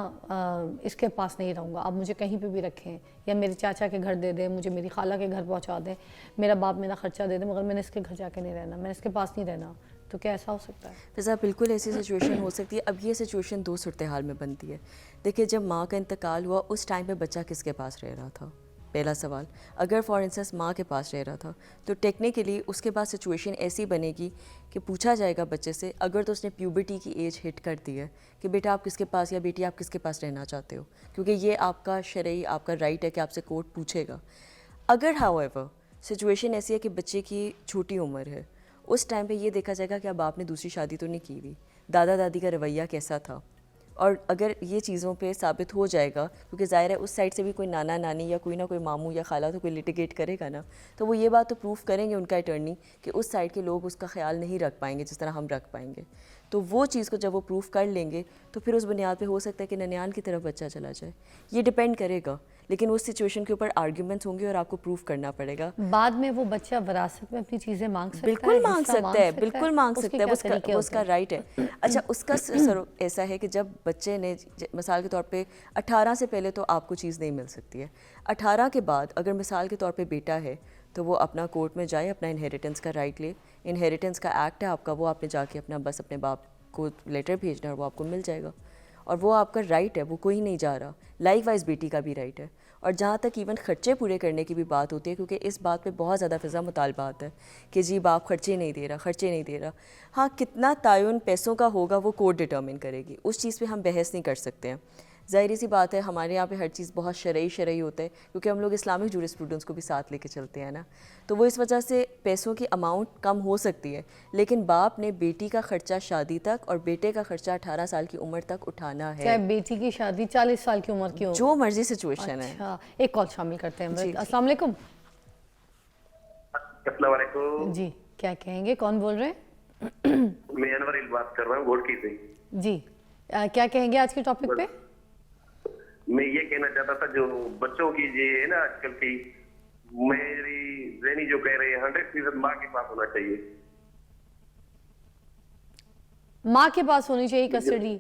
इसके पास नहीं रहूँगा, आप मुझे कहीं पे भी रखें, या मेरे चाचा के घर दे दें, मुझे मेरी खाला के घर पहुँचा दें, मेरा बाप मेरा ख़र्चा दे दे, मगर मैंने इसके घर जाके नहीं रहना, मैंने इसके पास नहीं रहना। तो क्या ऐसा हो सकता है? फिज़ा बिल्कुल ऐसी सिचुएशन हो सकती है। अब ये सिचुएशन दो सूरत हाल में बनती है। देखिए, जब माँ का इंतकाल हुआ उस टाइम पे बच्चा किसके पास रह रहा था? पहला सवाल, अगर फॉर इंस्टेंस माँ के पास रह रहा था तो टेक्निकली उसके पास सिचुएशन ऐसी बनेगी कि पूछा जाएगा बच्चे से, अगर तो उसने प्यूबर्टी की एज हिट कर दी है कि बेटा आप किसके पास या बेटी आप किसके पास रहना चाहते हो, क्योंकि ये आपका शरई आपका राइट है कि आपसे कोर्ट पूछेगा। अगर हाउएवर सिचुएशन ऐसी है कि बच्चे की छोटी उम्र है, उस टाइम पे ये देखा जाएगा कि अब आपने दूसरी शादी तो नहीं की हुई, दादा दादी का रवैया कैसा था, और अगर ये चीज़ों पे साबित हो जाएगा, क्योंकि ज़ाहिर है उस साइड से भी कोई नाना नानी या कोई ना कोई मामू या खाला तो कोई लिटिगेट करेगा ना, तो वो ये बात तो प्रूफ करेंगे उनका अटर्नी कि उस साइड के लोग उसका ख्याल नहीं रख पाएंगे जिस तरह हम रख पाएंगे। तो वो चीज़ को जब वो प्रूफ कर लेंगे तो फिर उस बुनियाद पे हो सकता है कि ननियाल की तरफ बच्चा चला जाए। ये डिपेंड करेगा, लेकिन उस सिचुएशन के ऊपर आर्ग्यूमेंट्स होंगे और आपको प्रूफ करना पड़ेगा। बाद में वो बच्चा विरासत में अपनी चीजें मांग सकता है, बिल्कुल मांग हिस्सा सकता है, बिल्कुल मांग उसके सकता है, क्या वो तरीके उसका होते हैं? राइट है। अच्छा, उसका सर ऐसा है कि जब बच्चे ने मिसाल के तौर पे 18 से पहले तो आपको चीज़ नहीं मिल सकती है। 18 के बाद अगर मिसाल के तौर पे बेटा है तो वो अपना कोर्ट में जाए, अपना इनहेरिटेंस का राइट ले। इनहेरिटेंस का एक्ट है आपका, वो आपने जाके अपना बस अपने बाप को लेटर भेजना है और वो आपको मिल जाएगा, और वो आपका राइट है, वो कोई नहीं जा रहा। लाइक वाइज बेटी का भी राइट है। और जहाँ तक इवन खर्चे पूरे करने की भी बात होती है, क्योंकि इस बात पे बहुत ज़्यादा फ़िज़ा मुतालबात है कि जी बाप खर्चे नहीं दे रहा, खर्चे नहीं दे रहा। हाँ, कितना तायुन पैसों का होगा वो कोर्ट डिटर्मिन करेगी, उस चीज़ पे हम बहस नहीं कर सकते हैं। ज़ाहिर सी बात है हमारे यहाँ पे हर चीज़ बहुत शरई होता है, क्योंकि हम लोग इस्लामिक जूरिस्प्रूडेंस को भी साथ लेके चलते हैं ना, तो वो इस वजह से पैसों की अमाउंट कम हो सकती है। लेकिन बाप ने बेटी का ख़र्चा शादी तक और बेटे का ख़र्चा 18 साल की उम्र तक उठाना है, चाहे बेटी की शादी 40 साल की उम्र की हो। जो मर्जी सिचुएशन है। अच्छा, एक कॉल शामिल करते हैं। जी। अस्सलाम वालेकुम। अस्सलाम वालेकुम। जी, क्या कहेंगे, कौन बोल रहे हैं? मैं अनवर इल बात कर रहा हूँ घोड़की से। जी, क्या कहेंगे आज के टॉपिक पे? मैं ये कहना चाहता था जो बच्चों की ये है ना आजकल की, मेरी जैनी जो कह रही है 100% माँ के पास होना चाहिए। माँ के पास होनी चाहिए कस्टडी।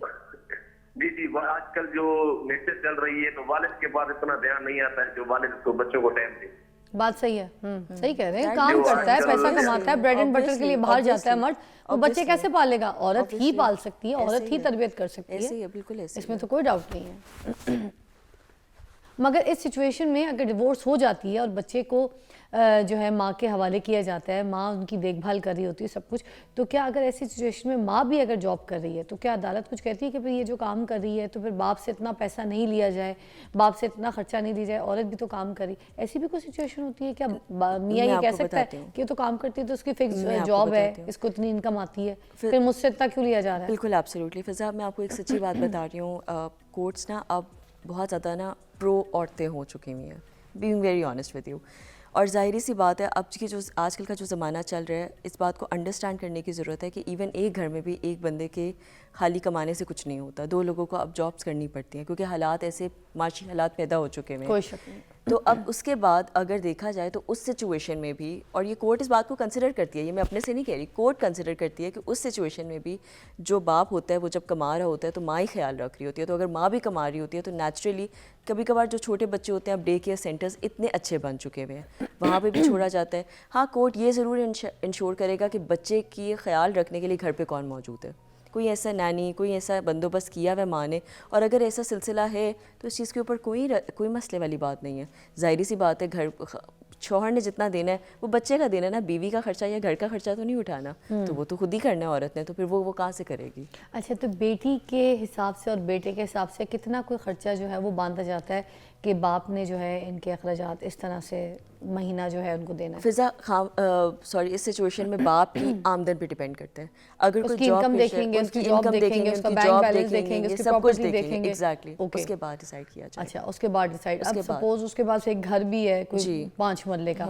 जी जी, वो आजकल जो मैसेज चल रही है तो वालिद के पास इतना ध्यान नहीं आता है जो वालिद को बच्चों को टाइम दे। बात सही है, सही कह रहे हैं। That काम जो करता है, आजकल पैसा obviously, कमाता है, ब्रेड एंड बटर के लिए बाहर जाता है मर्द, वो बच्चे obviously, कैसे पालेगा? औरत ही obviously, पाल सकती है, ऐसे औरत ही ही है। तरबियत कर सकती ऐसे ही है, है, बिल्कुल ऐसे ही इसमें है। तो कोई डाउट नहीं है। मगर इस सिचुएशन में अगर डिवोर्स हो जाती है और बच्चे को जो है माँ के हवाले किया जाता है, माँ उनकी देखभाल कर रही होती है सब कुछ, तो क्या अगर ऐसी सिचुएशन में माँ भी अगर जॉब कर रही है तो क्या अदालत कुछ कहती है कि भाई ये जो काम कर रही है तो फिर बाप से इतना पैसा नहीं लिया जाए, बाप से इतना खर्चा नहीं दिया जाए, औरत भी तो काम करी? ऐसी भी कोई सिचुएशन होती है क्या? मियाँ ये मैं कह आपको सकता है बताती हूँ। कि ये तो काम करती है तो उसकी फिक्स मैं आपको जॉब है, बताती हूँ। इसको इतनी इनकम आती है, फिर- फिर मुझसे इतना क्यों लिया जा रहा है? बिल्कुल एब्सोल्युटली फ़िज़ा, मैं आपको एक सच्ची बात बता रही हूँ। कोर्ट्स ना अब बहुत ज़्यादा ना प्रो औरतें हो चुकी हुई हैं, being very honest with you. और ज़ाहिर सी बात है अब की जो आजकल का जो ज़माना चल रहा है, इस बात को अंडरस्टैंड करने की ज़रूरत है कि इवन एक घर में भी एक बंदे के खाली कमाने से कुछ नहीं होता, दो लोगों को अब जॉब्स करनी पड़ती हैं, क्योंकि हालात ऐसे माशी हालात पैदा हो चुके हैं। कोई शक नहीं। तो अब उसके बाद अगर देखा जाए तो उस सिचुएशन में भी, और ये कोर्ट इस बात को कंसिडर करती है, ये मैं अपने से नहीं कह रही, कोर्ट कंसिडर करती है कि उस सिचुएशन में भी जो बाप होता है वो जब कमा रहा होता है तो माँ ही ख्याल रख रही होती है। तो अगर माँ भी कमा रही होती है तो नेचुरली कभी कभार जो छोटे बच्चे होते हैं, अब डे केयर सेंटर्स इतने अच्छे बन चुके हुए हैं, वहाँ पे भी छोड़ा जाता है। हाँ, कोर्ट ये ज़रूर इंश्योर करेगा कि बच्चे की ख्याल रखने के लिए घर पे कौन मौजूद है, कोई ऐसा नैनी, कोई ऐसा बंदोबस्त किया हुआ माँ ने, और अगर ऐसा सिलसिला है तो इस चीज़ के ऊपर कोई मसले वाली बात नहीं है। ज़ाहिर सी बात है घर शौहर ने जितना देना है वो बच्चे का देना है ना, बीवी का खर्चा या घर का खर्चा तो नहीं उठाना, तो वो तो खुद ही करना है औरत ने, तो फिर वो कहाँ से करेगी? अच्छा, तो बेटी के हिसाब से और बेटे के हिसाब से कितना कोई खर्चा जो है वो बांधा जाता है कि बाप ने जो है इनके अखराजात इस तरह से महीना जो है उनको देना है? फ़िज़ा सॉरी, इस सिचुएशन में बाप की आमदन पे डिपेंड करता है। अगर कोई उसकी जॉब इनकम देखेंगे, उसकी जॉब देखेंगे, उसका बैंक बैलेंस देखेंगे, उसकी सब कुछ प्रॉपर्टी देखेंगे, देखेंगे। एग्जैक्टली। ओके। उसके बाद डिसाइड किया जाए। अच्छा, उसके बाद डिसाइड। अब उसके बाद। सपोज उसके पास एक घर भी है कोई जी। 5 मरले का,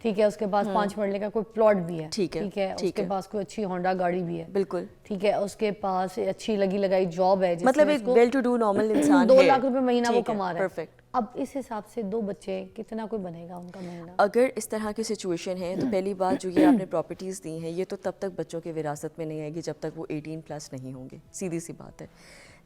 ठीक है, उसके पास 5 मरले का कोई प्लॉट भी है, ठीक है, ठीक उसके है। पास कोई अच्छी होंडा गाड़ी भी है, बिल्कुल, ठीक है, उसके पास अच्छी लगी लगाई जॉब है, जिसमें मतलब एक उसको वेल टू डू नॉर्मल इंसान 2 है। लाख रुपए महीना वो ठीक है, कमा रहा है। परफेक्ट। अब इस हिसाब से 2 बच्चे कितना कोई बनेगा उनका महीना? अगर इस तरह की सिचुएशन है तो पहली बात जो ये आपने प्रॉपर्टीज़ दी हैं, ये तो तब तक बच्चों के विरासत में नहीं आएगी जब तक वो 18+ नहीं होंगे, सीधी सी बात है।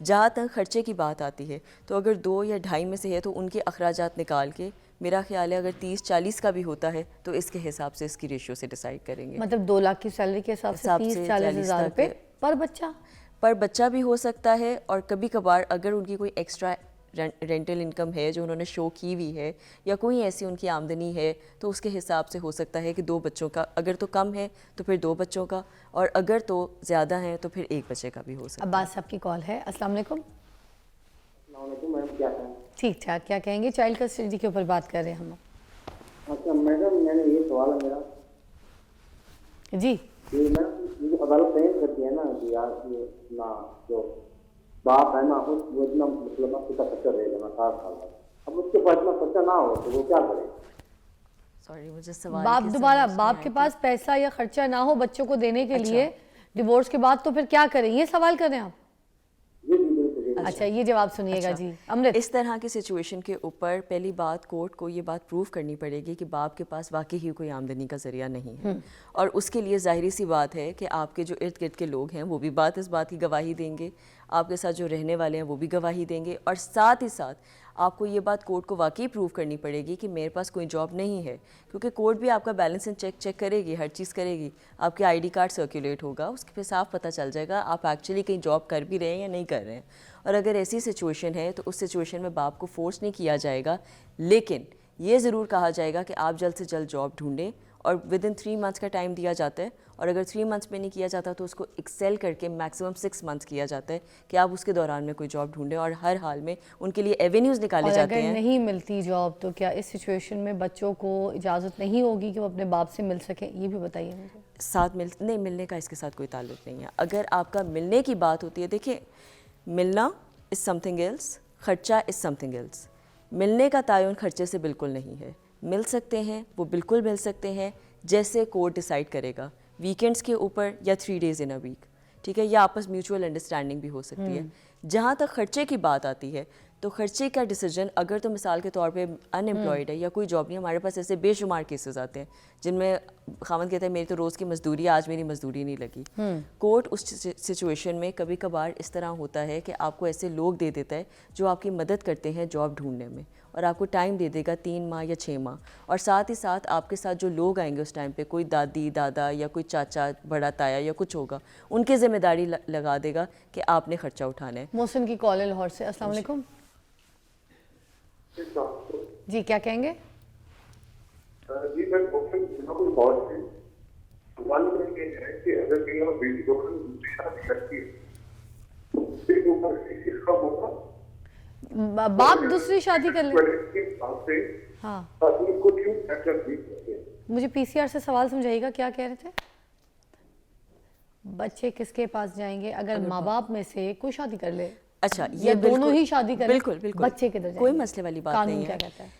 जहाँ तक खर्चे की बात आती है तो अगर 2 या 2.5 में से है तो उनके अखराजात निकाल के, मेरा ख्याल है अगर 30-40 का भी होता है तो इसके हिसाब से इसकी रेशियो से डिसाइड करेंगे। मतलब 2 लाख की सैलरी के हिसाब से 30-40 हज़ार रुपए पर बच्चा? पर बच्चा भी हो सकता है, और कभी कभार अगर उनकी कोई एक्स्ट्रा रेंटल इनकम है जो उन्होंने शो की हुई है, या कोई ऐसी उनकी आमदनी है, तो उसके हिसाब से हो सकता है कि 2 बच्चों का, अगर तो कम है तो फिर 2 बच्चों का, और अगर तो ज़्यादा है तो फिर 1 बच्चे का भी हो सकता है। अब्बास साहब की कॉल है। अस्सलाम वालेकुम। मैडम क्या है? ठीक ठाक, क्या कहेंगे? चाइल्ड कस्टडी के ऊपर बात कर रहे हैं हम। अच्छा मैडम, मैंने ये सवाल है मेरा जी। कि मैडम ये जो अदालत तय करती है ना कि यार ये ना जो बाप है ना, वो इतना मतलब अब उसका खर्चा रहेगा ना 60 साल तक। अब उसके पास इतना खर्चा ना हो तो वो क्या करे? सॉरी, मुझे सवाल बाप की दोबारा समझ बाप नहीं के आई पास पैसा या खर्चा ना हो बच्चों को देने के अच्छा। लिए डिवोर्स के बाद, तो फिर क्या करें, ये सवाल करें आप? जी जी बिल्कुल जी। अच्छा, ये जवाब सुनिएगा अच्छा, जी। अमृत, इस तरह की सिचुएशन के ऊपर पहली बात कोर्ट को ये बात प्रूव करनी पड़ेगी कि बाप के पास वाकई ही कोई आमदनी का ज़रिया नहीं है, और उसके लिए ज़ाहिरी सी बात है कि आपके जो इर्द गिर्द के लोग हैं वो भी इस बात की गवाही देंगे, आपके साथ जो रहने वाले हैं वो भी गवाही देंगे, और साथ ही साथ आपको ये बात कोर्ट को वाकई प्रूव करनी पड़ेगी कि मेरे पास कोई जॉब नहीं है, क्योंकि कोर्ट भी आपका बैलेंस एंड चेक करेगी, हर चीज़ करेगी, आपके आईडी कार्ड सर्कुलेट होगा, उसके पे साफ पता चल जाएगा आप एक्चुअली कहीं जॉब कर भी रहे हैं या नहीं कर रहे हैं। और अगर ऐसी सिचुएशन है तो उस सिचुएशन में बाप को फोर्स नहीं किया जाएगा, लेकिन ये ज़रूर कहा जाएगा कि आप जल्द से जल्द जॉब ढूंढें, और विद इन 3 मंथ्स का टाइम दिया जाता है, और अगर 3 मंथ्स में नहीं किया जाता तो उसको एक्सेल करके मैक्सिमम 6 मंथ्स किया जाता है कि आप उसके दौरान में कोई जॉब ढूंढें, और हर हाल में उनके लिए एवेन्यूज़ निकाले और जाते अगर हैं। नहीं मिलती जॉब तो क्या इस सिचुएशन में बच्चों को इजाज़त नहीं होगी कि वो अपने बाप से मिल सके? ये भी बताइए मुझे। साथ नहीं मिलने का इसके साथ कोई ताल्लुक नहीं है। अगर आपका मिलने की बात होती है, देखिए मिलना इज़ समथिंग एल्स, खर्चा इज़ समथिंग एल्स। मिलने का तायुन खर्चे से बिल्कुल नहीं है। मिल सकते हैं, वो बिल्कुल मिल सकते हैं, जैसे कोर्ट डिसाइड करेगा, वीकेंड्स के ऊपर या 3 डेज़ इन अ वीक, ठीक है, या आपस म्यूचुअल अंडरस्टैंडिंग भी हो सकती है। जहाँ तक खर्चे की बात आती है तो खर्चे का डिसीजन, अगर तो मिसाल के तौर पे अनएम्प्लॉयड है या कोई जॉब नहीं, हमारे पास ऐसे बेशुमार केसेस आते हैं जिनमें खामद कहता है मेरी तो रोज़ की मजदूरी है, आज मेरी मजदूरी नहीं लगी। कोर्ट उस सिचुएशन में कभी कभार इस तरह होता है कि आपको ऐसे लोग दे देता है जो आपकी मदद करते हैं जॉब ढूंढने में, और आपको टाइम दे देगा 3 माह या 6 माह, और साथ ही साथ आपके साथ जो लोग आएंगे उस टाइम पे, कोई दादी दादा या कोई चाचा बड़ा ताया या कुछ होगा, उनकी जिम्मेदारी लगा देगा कि आपने खर्चा उठाना है। मोहसिन की कॉल लाहौर से। अस्सलाम वालेकुम जी, क्या कहेंगे? जी मैं कोई बहुत है सवाल ये है कि अगर कहीं हम बेटी को दूसरी शादी करती है तो उसके ऊपर इसका होगा बाप दूसरी शादी कर ले? के हिसाब से हाँ, आदमी को क्यों फैसला नहीं करते हैं? मुझे पीसीआर से सवाल समझाइएगा, क्या कह रहे थे? बच्चे किसके पास जाएंगे अगर माँ बाप में से कोई शादी कर ले? अच्छा, या ये दोनों बिल्कुल ही शादी करें? बिल्कुल बिल्कुल बच्चे किधर जाएंगे? कोई मसले वाली बात कानून नहीं क्या है। कहता है?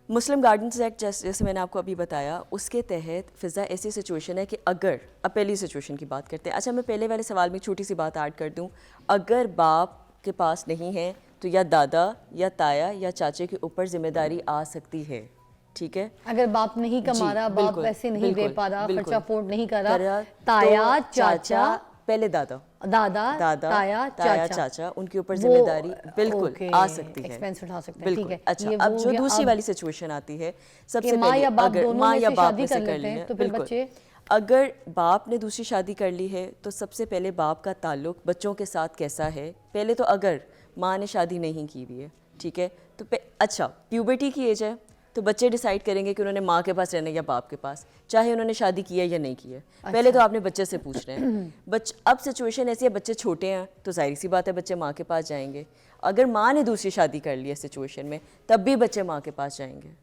मुस्लिम गार्डियंस एक्ट जैसे मैंने आपको अभी बताया, उसके तहत फ़िज़ा ऐसी सिचुएशन है कि अगर, अब पहली सिचुएशन की बात करते हैं। अच्छा, मैं पहले वाले सवाल में छोटी सी बात ऐड कर दूं, अगर बाप के पास नहीं है तो या दादा या ताया या चाचे के ऊपर जिम्मेदारी आ सकती है, ठीक है। अगर बाप नहीं कमा रहा, बाप बिल्कुल, पैसे नहीं दे बिल्कुल, पा रहा, बिल्कुल। खर्चा अफोर्ड नहीं कर तो रहा, ताया चाचा, पहले दादा दादा ताया चाचा उनके ऊपर जिम्मेदारी बिल्कुल आ सकती है, एक्सपेंस उठा सकते हैं, बिल्कुल। ठीक है। अच्छा, ये अब वो जो या दूसरी अब वाली सिचुएशन आती है, सबसे कि माँ पहले या बाप अगर दोनों माँ में या से बाप शादी में से कर कर लेते ली हैं, है, तो फिर बिल्कुल। बच्चे, अगर बाप ने दूसरी शादी कर ली है तो सबसे पहले बाप का ताल्लुक बच्चों के साथ कैसा है? पहले तो अगर माँ ने शादी नहीं की हुई है, ठीक है, तो अच्छा प्यूबर्टी की एज है तो बच्चे डिसाइड करेंगे कि उन्होंने माँ के पास रहना है या बाप के पास, चाहे उन्होंने शादी की है या नहीं की है। पहले तो आपने बच्चे से पूछना है। अब सिचुएशन ऐसी है, बच्चे छोटे हैं तो जाहिर सी बात है बच्चे माँ के पास जाएंगे। अगर माँ ने दूसरी शादी कर ली है सिचुएशन में, तब भी बच्चे माँ के पास जाएंगे।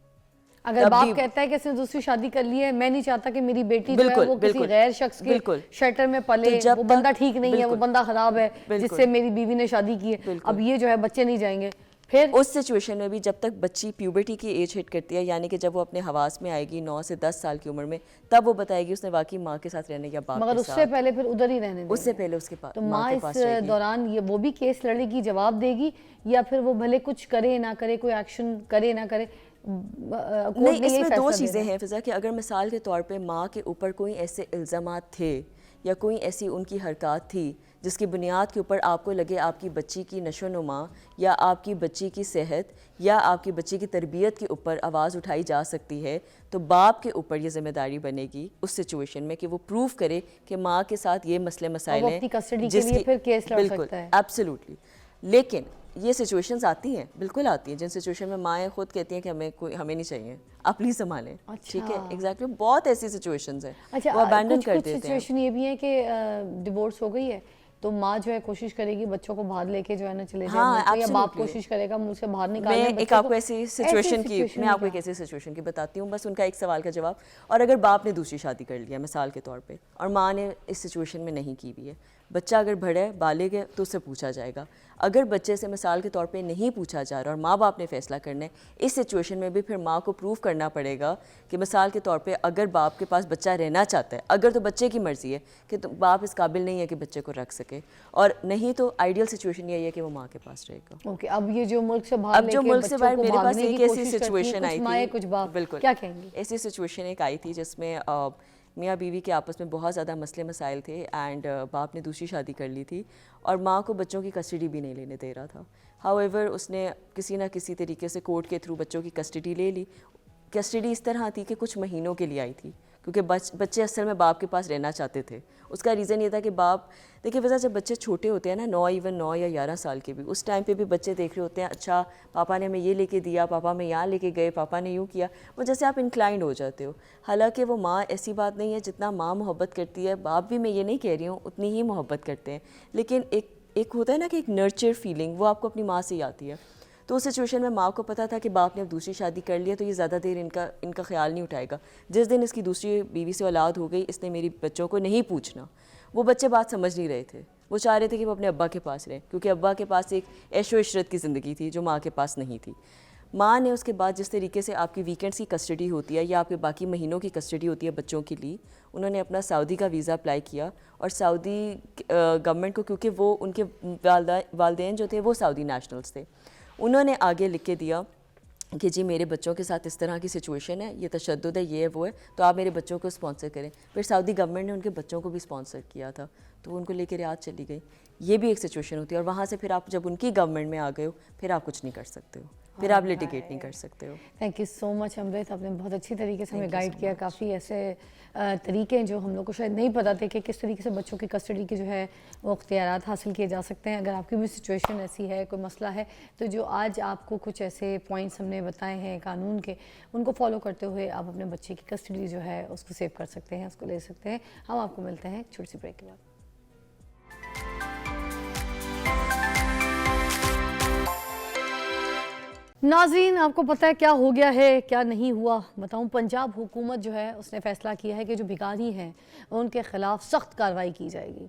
अगर तब बाप भी- कहता है कि इसने दूसरी शादी कर ली है, मैं नहीं चाहता कि मेरी बेटी जो है बिल्कुल, वो किसी बिल्कुल, गैर शख्स के बिल्कुल। शेल्टर में पले, तो जब वो बंदा तक- ठीक नहीं है, वो बिल्कुल, बंदा खराब है बिल्कुल। जिससे मेरी बीवी ने शादी की है, बिल्कुल। अब ये जो है बच्चे नहीं जाएंगे। फिर उस सिचुएशन में भी जब तक बच्ची प्यूबर्टी की एज हिट करती है, यानी कि जब वो अपने हवास में आएगी 9 से 10 साल की उम्र में, तब वो बताएगी उसने वाकई माँ के साथ रहने या बाप मगर के उससे साथ। पहले फिर उधर ही रहने देंगे। उससे पहले उसके पास तो माँ माँ के इस पास रहेगी। दौरान ये वो भी केस लड़ेगी, जवाब देगी, या फिर वो भले कुछ करे ना करे, कोई एक्शन करे ना करे, कोर्ट नहीं, ने यही इसमें दो फैसला चीज़ें देना है। हैं फ़िज़ा, कि अगर मिसाल के तौर पे माँ के ऊपर कोई ऐसे इल्ज़ामात थे या कोई ऐसी उनकी हरकत थी जिसकी बुनियाद के ऊपर आपको लगे आपकी बच्ची की नशोनुमा या आपकी बच्ची की सेहत या आपकी बच्ची की तरबियत के ऊपर आवाज़ उठाई जा सकती है, तो बाप के ऊपर ये जिम्मेदारी बनेगी उस सिचुएशन में कि वो प्रूव करे कि माँ के साथ ये मसले मसाइल वो हैं अपनी custody के लिए फिर केस लड़ बिल्कुल, सकता है। एब्सोल्युटली। लेकिन ये सिचुएशंस आती हैं, बिल्कुल आती हैं, जिन सिचुएशन में माएँ खुद कहती हैं कि हमें नहीं चाहिए, आप प्लीज संभालें। ठीक है, अच्छा। एग्जैक्टली, बहुत ऐसी सिचुएशंस हैं अच्छा, वो अबैंडन कुछ कर कुछ देते हैं। सिचुएशन ये भी है कि डिवोर्स हो गई है, तो माँ जो है कोशिश करेगी बच्चों को बाहर लेके जो है ना चले जाए हाँ, मुल्क से, या बाप absolutely. कोशिश करेगा मुझ से बाहर निकालने मैं एक बच्चों आपको को। ऐसी सिचुएशन की situation मैं में आपको एक क्या? ऐसी सिचुएशन की बताती हूँ, बस उनका एक सवाल का जवाब। और अगर बाप ने दूसरी शादी कर लिया मिसाल के तौर पे, और माँ ने इस सिचुएशन में नहीं की हुई है, बच्चा अगर बड़ा है बालिग है तो उससे पूछा जाएगा। अगर बच्चे से मिसाल के तौर पे नहीं पूछा जा रहा और माँ बाप ने फैसला करना है, इस सिचुएशन में भी फिर माँ को प्रूव करना पड़ेगा कि मिसाल के तौर पे अगर बाप के पास बच्चा रहना चाहता है, अगर तो बच्चे की मर्ज़ी है कि तो बाप इस काबिल नहीं है कि बच्चे को रख सके, और नहीं तो आइडियल सिचुएशन यही है कि वो माँ के पास रहेगा। ओके, अब ये जो मुल्क से बाहर अब जो लेके मुल्क से बच्चों बाहर को मेरे पास भागने एक की ऐसी कोशिश करती हैं, सिचुएशन आई कुछ माएँ थी, कुछ बाप, बिल्कुल क्या कहेंगी? ऐसी सिचुएशन एक आई थी जिसमें मियाँ बीवी के आपस में बहुत ज़्यादा मसले मसाइल थे, एंड बाप ने दूसरी शादी कर ली थी और माँ को बच्चों की कस्टडी भी नहीं लेने दे रहा था। हाउएवर उसने किसी ना किसी तरीके से कोर्ट के थ्रू बच्चों की कस्टडी ले ली। कस्टडी इस तरह थी कि कुछ महीनों के लिए आई थी, क्योंकि बच्चे असल में बाप के पास रहना चाहते थे। उसका रीज़न ये था कि बाप, देखिए वजह जब बच्चे छोटे होते हैं ना, 9 या 11 साल के भी, उस टाइम पे भी बच्चे देख रहे होते हैं, अच्छा पापा ने हमें ये लेके दिया, पापा में यहाँ लेके गए, पापा ने यूँ किया, वो जैसे आप इंक्लाइंड हो जाते हो। हालांकि वो माँ ऐसी बात नहीं है, जितना माँ मोहब्बत करती है बाप भी, मैं ये नहीं कह रही हूँ, उतनी ही मोहब्बत करते हैं, लेकिन एक होता है ना कि एक नर्चर फीलिंग, वो आपको अपनी माँ से ही आती है। तो उस सिचुएशन में माँ को पता था कि बाप ने अब दूसरी शादी कर लिया तो ये ज़्यादा देर इनका ख्याल नहीं उठाएगा। जिस दिन इसकी दूसरी बीवी से औलाद हो गई, इसने मेरी बच्चों को नहीं पूछना। वो बच्चे बात समझ नहीं रहे थे, वो चाह रहे थे कि वो अपने अब्बा के पास रहें, क्योंकि अब्बा के पास एक ऐशो इशरत की ज़िंदगी थी जो माँ के पास नहीं थी। माँ ने उसके बाद जिस तरीके से आपकी वीकेंड्स की कस्टडी होती है या आपके बाकी महीनों की कस्टडी होती है बच्चों के लिए, उन्होंने अपना सऊदी का वीज़ा अप्लाई किया, और सऊदी गवर्नमेंट को, क्योंकि वो उनके वालदेन जो थे वो सऊदी नेशनल्स थे, उन्होंने आगे लिख के दिया कि जी मेरे बच्चों के साथ इस तरह की सिचुएशन है, ये तशद्दुद है, ये है वो है, तो आप मेरे बच्चों को स्पॉन्सर करें। फिर सऊदी गवर्नमेंट ने उनके बच्चों को भी स्पॉन्सर किया था, तो वो उनको लेकर रियाद चली गई। ये भी एक सिचुएशन होती है, और वहाँ से फिर आप जब उनकी गवर्नमेंट में आ गए हो, फिर आप कुछ नहीं कर सकते हो, फिर आप लिटिगेट नहीं कर सकते हो। थैंक यू सो मच अमृत, आपने बहुत अच्छी तरीके से हमें गाइड किया। काफ़ी ऐसे तरीके हैं जो हम लोग को शायद नहीं पता थे कि किस तरीके से बच्चों की कस्टडी के जो है वो अख्तियारात हासिल किए जा सकते हैं। अगर आपकी भी सिचुएशन ऐसी है, कोई मसला है, तो जो आज आपको कुछ ऐसे पॉइंट्स हमने बताए हैं कानून के, उनको फॉलो करते हुए आप अपने बच्चे की कस्टडी जो है उसको सेव कर सकते हैं, उसको ले सकते हैं। हम आपको मिलते हैं एक छोटी सी ब्रेक के बाद। नाज़रीन, आपको पता है क्या हो गया है, क्या नहीं हुआ? बताऊं, पंजाब हुकूमत जो है उसने फ़ैसला किया है कि जो भिखारी हैं उनके ख़िलाफ़ सख्त कार्रवाई की जाएगी।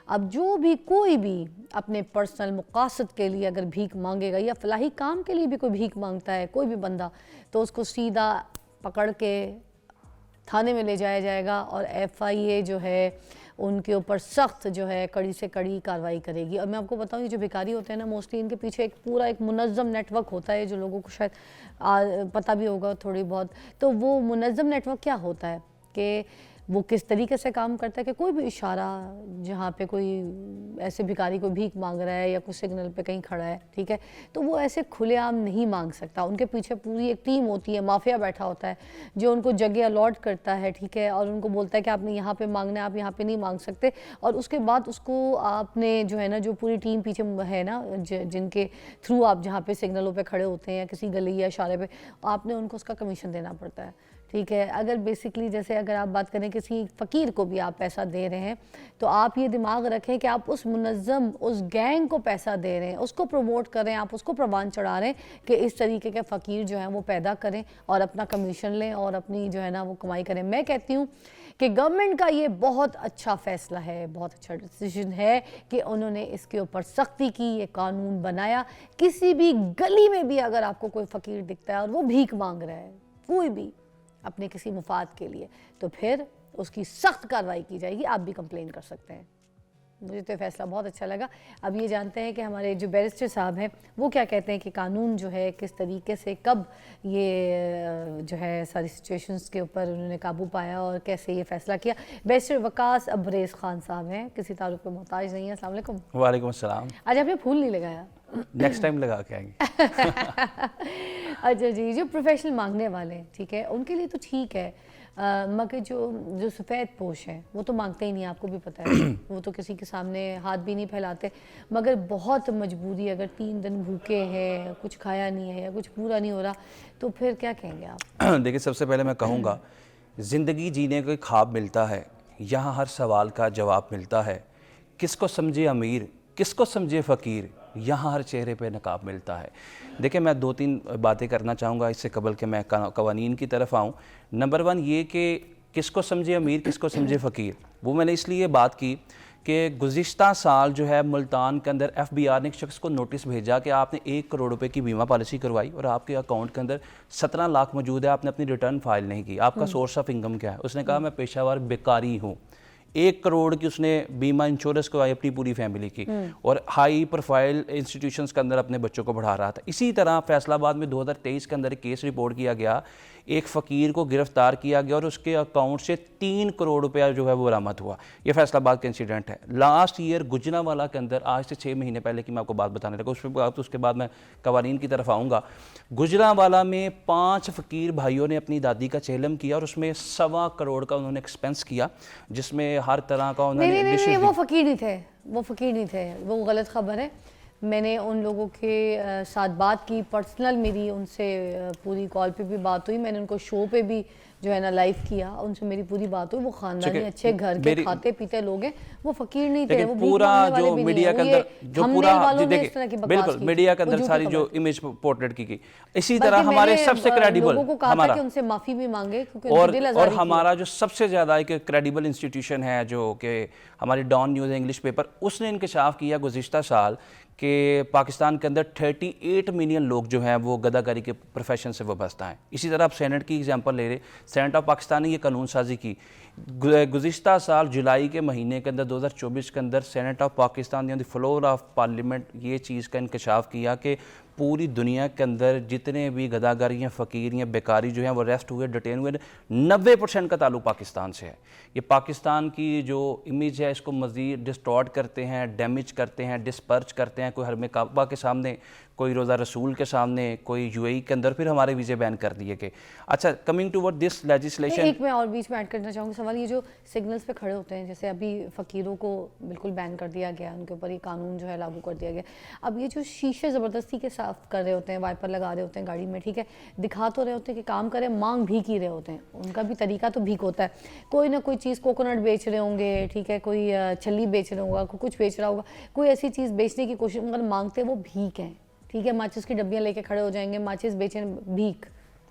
अब जो भी कोई भी अपने पर्सनल मकासद के लिए अगर भीख मांगेगा या फलाही काम के लिए भी कोई भीख मांगता है कोई भी बंदा, तो उसको सीधा पकड़ के थाने में ले जाया जाएगा और FIA जो है उनके ऊपर सख्त जो है कड़ी से कड़ी कार्रवाई करेगी। और मैं आपको बताऊं, ये जो भिखारी होते हैं ना, मोस्टली इनके पीछे एक पूरा एक मुनज़्ज़म नेटवर्क होता है, जो लोगों को शायद पता भी होगा थोड़ी बहुत। तो वो मुनज़्ज़म नेटवर्क क्या होता है कि वो किस तरीके से काम करता है कि कोई भी इशारा, जहाँ पे कोई ऐसे भिखारी को भीख मांग रहा है या कुछ सिग्नल पे कहीं खड़ा है, ठीक है, तो वो ऐसे खुलेआम नहीं मांग सकता। उनके पीछे पूरी एक टीम होती है, माफिया बैठा होता है जो उनको जगह अलॉट करता है, ठीक है, और उनको बोलता है कि आपने यहाँ पे मांगना है, आप यहाँ पे नहीं मांग सकते। और उसके बाद उसको आपने जो है ना, जो पूरी टीम पीछे है ना, जिनके थ्रू आप जहाँ पे सिग्नलों पे खड़े होते हैं या किसी गली या इशारे पे, आपने उनको उसका कमीशन देना पड़ता है, ठीक है। अगर बेसिकली जैसे अगर आप बात करें किसी फ़कीर को भी आप पैसा दे रहे हैं, तो आप ये दिमाग रखें कि आप उस मुनज़्ज़म उस गैंग को पैसा दे रहे हैं, उसको प्रमोट कर रहे हैं, आप उसको प्रवान चढ़ा रहे हैं कि इस तरीके के फ़कीर जो हैं वो पैदा करें और अपना कमीशन लें और अपनी जो है ना वो कमाई करें। मैं कहती हूँ कि गवर्नमेंट का ये बहुत अच्छा फ़ैसला है, बहुत अच्छा डिसीजन है कि उन्होंने इसके ऊपर सख्ती की, ये कानून बनाया। किसी भी गली में भी अगर आपको कोई फ़कीर दिखता है और वो भीख मांग रहा है, कोई भी अपने किसी मुफाद के लिए, तो फिर उसकी सख्त कार्रवाई की जाएगी। आप भी कंप्लेन कर सकते हैं। मुझे तो फैसला बहुत अच्छा लगा। अब ये जानते हैं कि हमारे जो बैरिस्टर साहब हैं वो क्या कहते हैं कि कानून जो है किस तरीके से, कब ये जो है सारी सिचुएशंस के ऊपर उन्होंने काबू पाया और कैसे ये फ़ैसला किया। बैरिस्टर वकास अब्रेज़ खान साहब हैं, किसी तारुफ पे मोहताज नहीं है। अस्सलाम वालेकुम। वालेकुम अस्सलाम। आज आपने फूल नहीं लगाया? नेक्स्ट टाइम लगा के आएंगे। अच्छा जी, जो प्रोफेशनल मांगने वाले हैं, ठीक है, उनके लिए तो ठीक है, मगर जो सफ़ेद पोश हैं वो तो मांगते ही नहीं, आपको भी पता है। वो तो किसी के सामने हाथ भी नहीं फैलाते। मगर बहुत मजबूरी, अगर 3 दिन भूखे हैं, कुछ खाया नहीं है या कुछ पूरा नहीं हो रहा, तो फिर क्या कहेंगे आप? देखिए, सबसे पहले मैं कहूँगा, ज़िंदगी जीने का ख्वाब मिलता है, यहाँ हर सवाल का जवाब मिलता है। किसको समझे अमीर, किसको समझे फ़कीर, यहाँ हर चेहरे पे नकाब मिलता है। देखिए, मैं 2-3 बातें करना चाहूँगा इससे कबल के मैं कवानीन की तरफ आऊँ। नंबर 1 ये कि किसको समझे अमीर, किसको समझे फ़कीर, वो मैंने इसलिए बात की कि गुज़िश्ता साल जो है मुल्तान के अंदर FBI ने एक शख्स को नोटिस भेजा कि आपने 1 करोड़ रुपए की बीमा पॉलिसी करवाई और आपके अकाउंट के अंदर 17 लाख मौजूद है, आपने अपनी रिटर्न फाइल नहीं की, आपका सोर्स ऑफ इनकम क्या है? उसने कहा मैं पेशावर बेकारी हूँ। 1 करोड़ की उसने बीमा इंश्योरेंस करवाई अपनी पूरी फैमिली की और हाई प्रोफाइल इंस्टीट्यूशंस के अंदर अपने बच्चों को पढ़ा रहा था। इसी तरह फैसलाबाद में 2023 के अंदर एक केस रिपोर्ट किया गया, एक फ़कीर को गिरफ्तार किया गया और उसके अकाउंट से 3 करोड़ रुपया जो है वो बरामद हुआ। ये फैसलाबाद का इंसिडेंट है। लास्ट ईयर गुजरांवाला के अंदर, आज से 6 महीने पहले की मैं आपको बात बताने लगा, उसके बाद मैं कवानीन की तरफ आऊँगा। गुजरांवाला में 5 फ़कीर भाइयों ने अपनी दादी का चेलम किया और उसमें 1.25 करोड़ का उन्होंने एक्सपेंस किया, जिसमें हर तरह का उन्होंने नहीं, वो फ़कीर नहीं थे, वो फ़कीर नहीं थे, वो गलत खबर है। मैंने उन लोगों के साथ बात की, पर्सनल मेरी उनसे पूरी कॉल पे भी बात हुई, मैंने उनको शो पे भी जो है ना लाइव किया, उनसे मेरी पूरी बात हुई। वो खानदानी अच्छे घर के खाते पीते लोग हैं, वो फ़कीर नहीं थे। वो पूरा जो मीडिया के अंदर जो पूरा देखिए, बिल्कुल मीडिया के अंदर सारी जो इमेज पोर्ट्रेट की गई, इसी तरह हमारे सबसे क्रेडिबल हमारा उनसे माफ़ी भी मांगे, और हमारा जो सबसे ज़्यादा एक क्रेडिबल इंस्टीट्यूशन है जो कि हमारी डॉन न्यूज़ इंग्लिश पेपर, उसने इंकशाफ किया गुज़िश्ता साल कि पाकिस्तान के अंदर 38 मिलियन लोग जो हैं वो गदाकारी के प्रोफेशन से वाबस्ता हैं। इसी तरह आप सेनेट की एग्जांपल ले रहे, सेनेट ऑफ पाकिस्तान ने ये कानून साजी की गुज़िश्ता साल जुलाई के महीने के अंदर 2024 के अंदर सेनेट ऑफ पाकिस्तान ने द फ्लोर ऑफ पार्लियामेंट ये चीज़ का इंकशाफ किया कि पूरी दुनिया के अंदर जितने भी गदागर या फ़कीर या बेकारी जो हैं वो अरेस्ट हुए, डिटेन हुए, 90% का ताल्लुक पाकिस्तान से है। ये पाकिस्तान की जो इमेज है इसको मज़ीद डिस्टॉर्ट करते हैं, डैमेज करते हैं, डिस्पर्च करते हैं, कोई हरम काबा के सामने, कोई रोज़ा रसूल के सामने, कोई UAE के अंदर, फिर हमारे वीज़े बैन कर दिए गए। अच्छा, coming to word this legislation, एक मैं और बीच में ऐड करना चाहूँगी सवाल, ये जो सिग्नल्स पे खड़े होते हैं, जैसे अभी फ़कीरों को बिल्कुल बैन कर दिया गया, उनके ऊपर ये कानून जो है लागू कर दिया गया। अब ये जो शीशे ज़बरदस्ती के साफ कर रहे होते हैं, वाइपर लगा रहे होते हैं गाड़ी में, ठीक है, दिखा तो रहे होते हैं कि काम करें, मांग भीख ही रहे होते हैं, उनका भी तरीका तो भीख होता है। कोई ना कोई चीज़, कोकोनट बेच रहे होंगे, ठीक है, कोई छल्ली बेच रहा होगा, कोई कुछ बेच रहा होगा, कोई ऐसी चीज़ बेचने की कोशिश, मगर मांगते वो भीख हैं, ठीक है। माचिस की डब्बियाँ लेके खड़े हो जाएंगे, माचिस बेचें, भीख,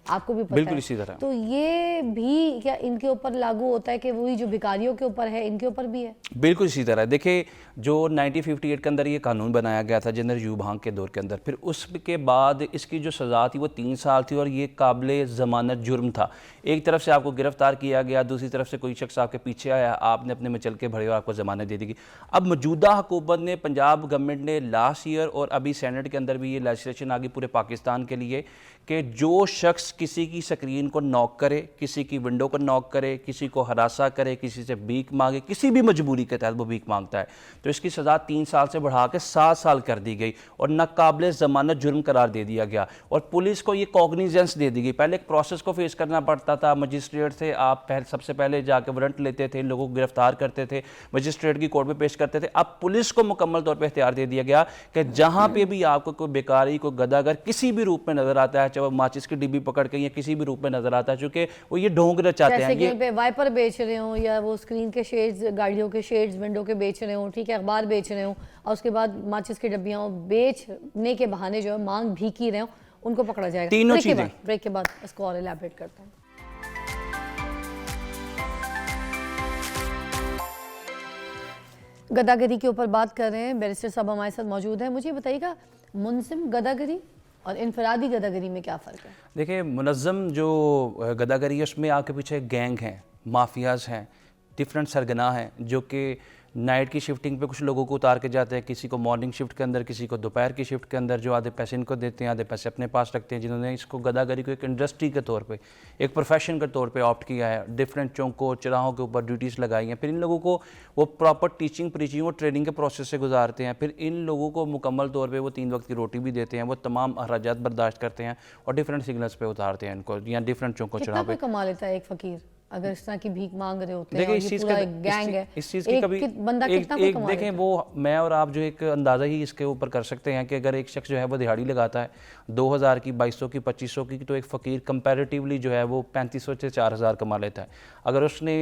आपको भी पता बिल्कुल है। इसी तरह तो ये भी क्या इनके ऊपर लागू होता है कि वही जो भिखारियों के ऊपर है इनके ऊपर भी है? बिल्कुल इसी तरह। देखिए, जो 1958 के अंदर ये कानून बनाया गया था जनरल यूभांग के दौर के अंदर, फिर उसके बाद इसकी जो सज़ा थी वो 3 साल थी और ये काबिल ज़मानत जुर्म था। एक तरफ से आपको गिरफ्तार किया गया, दूसरी तरफ से कोई शख्स आपके पीछे आया, आपने अपने में चल के भरे और आपको ज़मानत दे दी गई। अब मौजूदा हुकूमत ने, पंजाब गवर्नमेंट ने लास्ट ईयर और अभी सेनेट के अंदर भी ये लेजिस्लेशन आ गई पूरे पाकिस्तान के लिए कि जो शख्स किसी की स्क्रीन को नॉक करे, किसी की विंडो को नॉक करे, किसी को हरासा करे, किसी से भीख मांगे, किसी भी मजबूरी के तहत वो भीख मांगता है, तो इसकी सज़ा 3 साल से बढ़ा के 7 साल कर दी गई और नाकाबिल ज़मानत जुर्म करार दे दिया गया और पुलिस को ये कॉग्निजेंस दे दी गई। पहले एक प्रोसेस को फेस करना पड़ता था, मजिस्ट्रेट से आप सबसे पहले जाके वारंट लेते थे, इन लोगों को गिरफ्तार करते थे, मजिस्ट्रेट की कोर्ट में पेश करते थे। अब पुलिस को मुकम्मल तौर पर इख्तियार दे दिया गया कि जहाँ पर भी आपको कोई बेकारी, कोई गदागर किसी भी रूप में नजर आता है, चाहे वो माचिस की डिब्बी पकड़ के या किसी भी रूप में नजर आता है, चूंकि वो ये ढोंग रचाते हैं, ये पे वाइपर बेच रहे हो या वो स्क्रीन के शेड्स, गाड़ियों के शेड्स, विंडो के बेच रहे हो, ठीक है, अखबार बेच रहे हो और उसके बाद माचिस की डब्बियाँ बेचने के बहाने जो है मांग भीख ही रहे हो, उनको पकड़ा जाएगा। तीनों चीजें। ब्रेक के बाद इसको और एलैबोरेट करते हैं। गदागरी के ऊपर बात कर रहे हैं, बैरिस्टर साहब हमारे साथ मौजूद हैं। मुझे बताइएगा, मुनज़्ज़म गदागरी और इनफरादी गदागरी में क्या फ़र्क है? देखिए, मुनज़्ज़म जो गदागरी है उसमें आपके पीछे गैंग हैं, माफियाज़ हैं, डिफरेंट सरगना हैं जो कि नाइट की शिफ्टिंग पे कुछ लोगों को उतार के जाते हैं, किसी को मॉर्निंग शिफ्ट के अंदर, किसी को दोपहर की शिफ्ट के अंदर, जो आधे पैसे इनको देते हैं, आधे पैसे अपने पास रखते हैं, जिन्होंने इसको गदागरी को एक इंडस्ट्री के तौर पे, एक प्रोफेशन के तौर पे ऑप्ट किया है, डिफरेंट चौकों चौराहों के ऊपर ड्यूटीज़ लगाई हैं। फिर इन लोगों को वो प्रॉपर टीचिंग, प्रीचिंग और ट्रेनिंग के प्रोसेस से गुजारते हैं। फिर इन लोगों को मुकम्मल तौर पर वो 3 वक्त की रोटी भी देते हैं, वो तमाम अखराजात बर्दाश्त करते हैं और डिफरेंट सिग्नल्स पर उतारते हैं इनको, या डिफरेंट चौकों चौराहों पर। कमा लेता है एक फ़कीर अगर इस तरह की भीख मांग रहे होते हैं देखिए और इस ये चीज़ पूरा का एक गैंग है, इस चीज़ की एक कभी बंदा कितना कुछ कमा देखें लेता है? वो मैं और आप जो एक अंदाज़ा ही इसके ऊपर कर सकते हैं कि अगर एक शख्स जो है वो दिहाड़ी लगाता है 2000 की, 2200 की, 2500 की, तो एक फ़कीर कंपैरेटिवली जो है वो 3500 से 4000 कमा लेता है। अगर उसने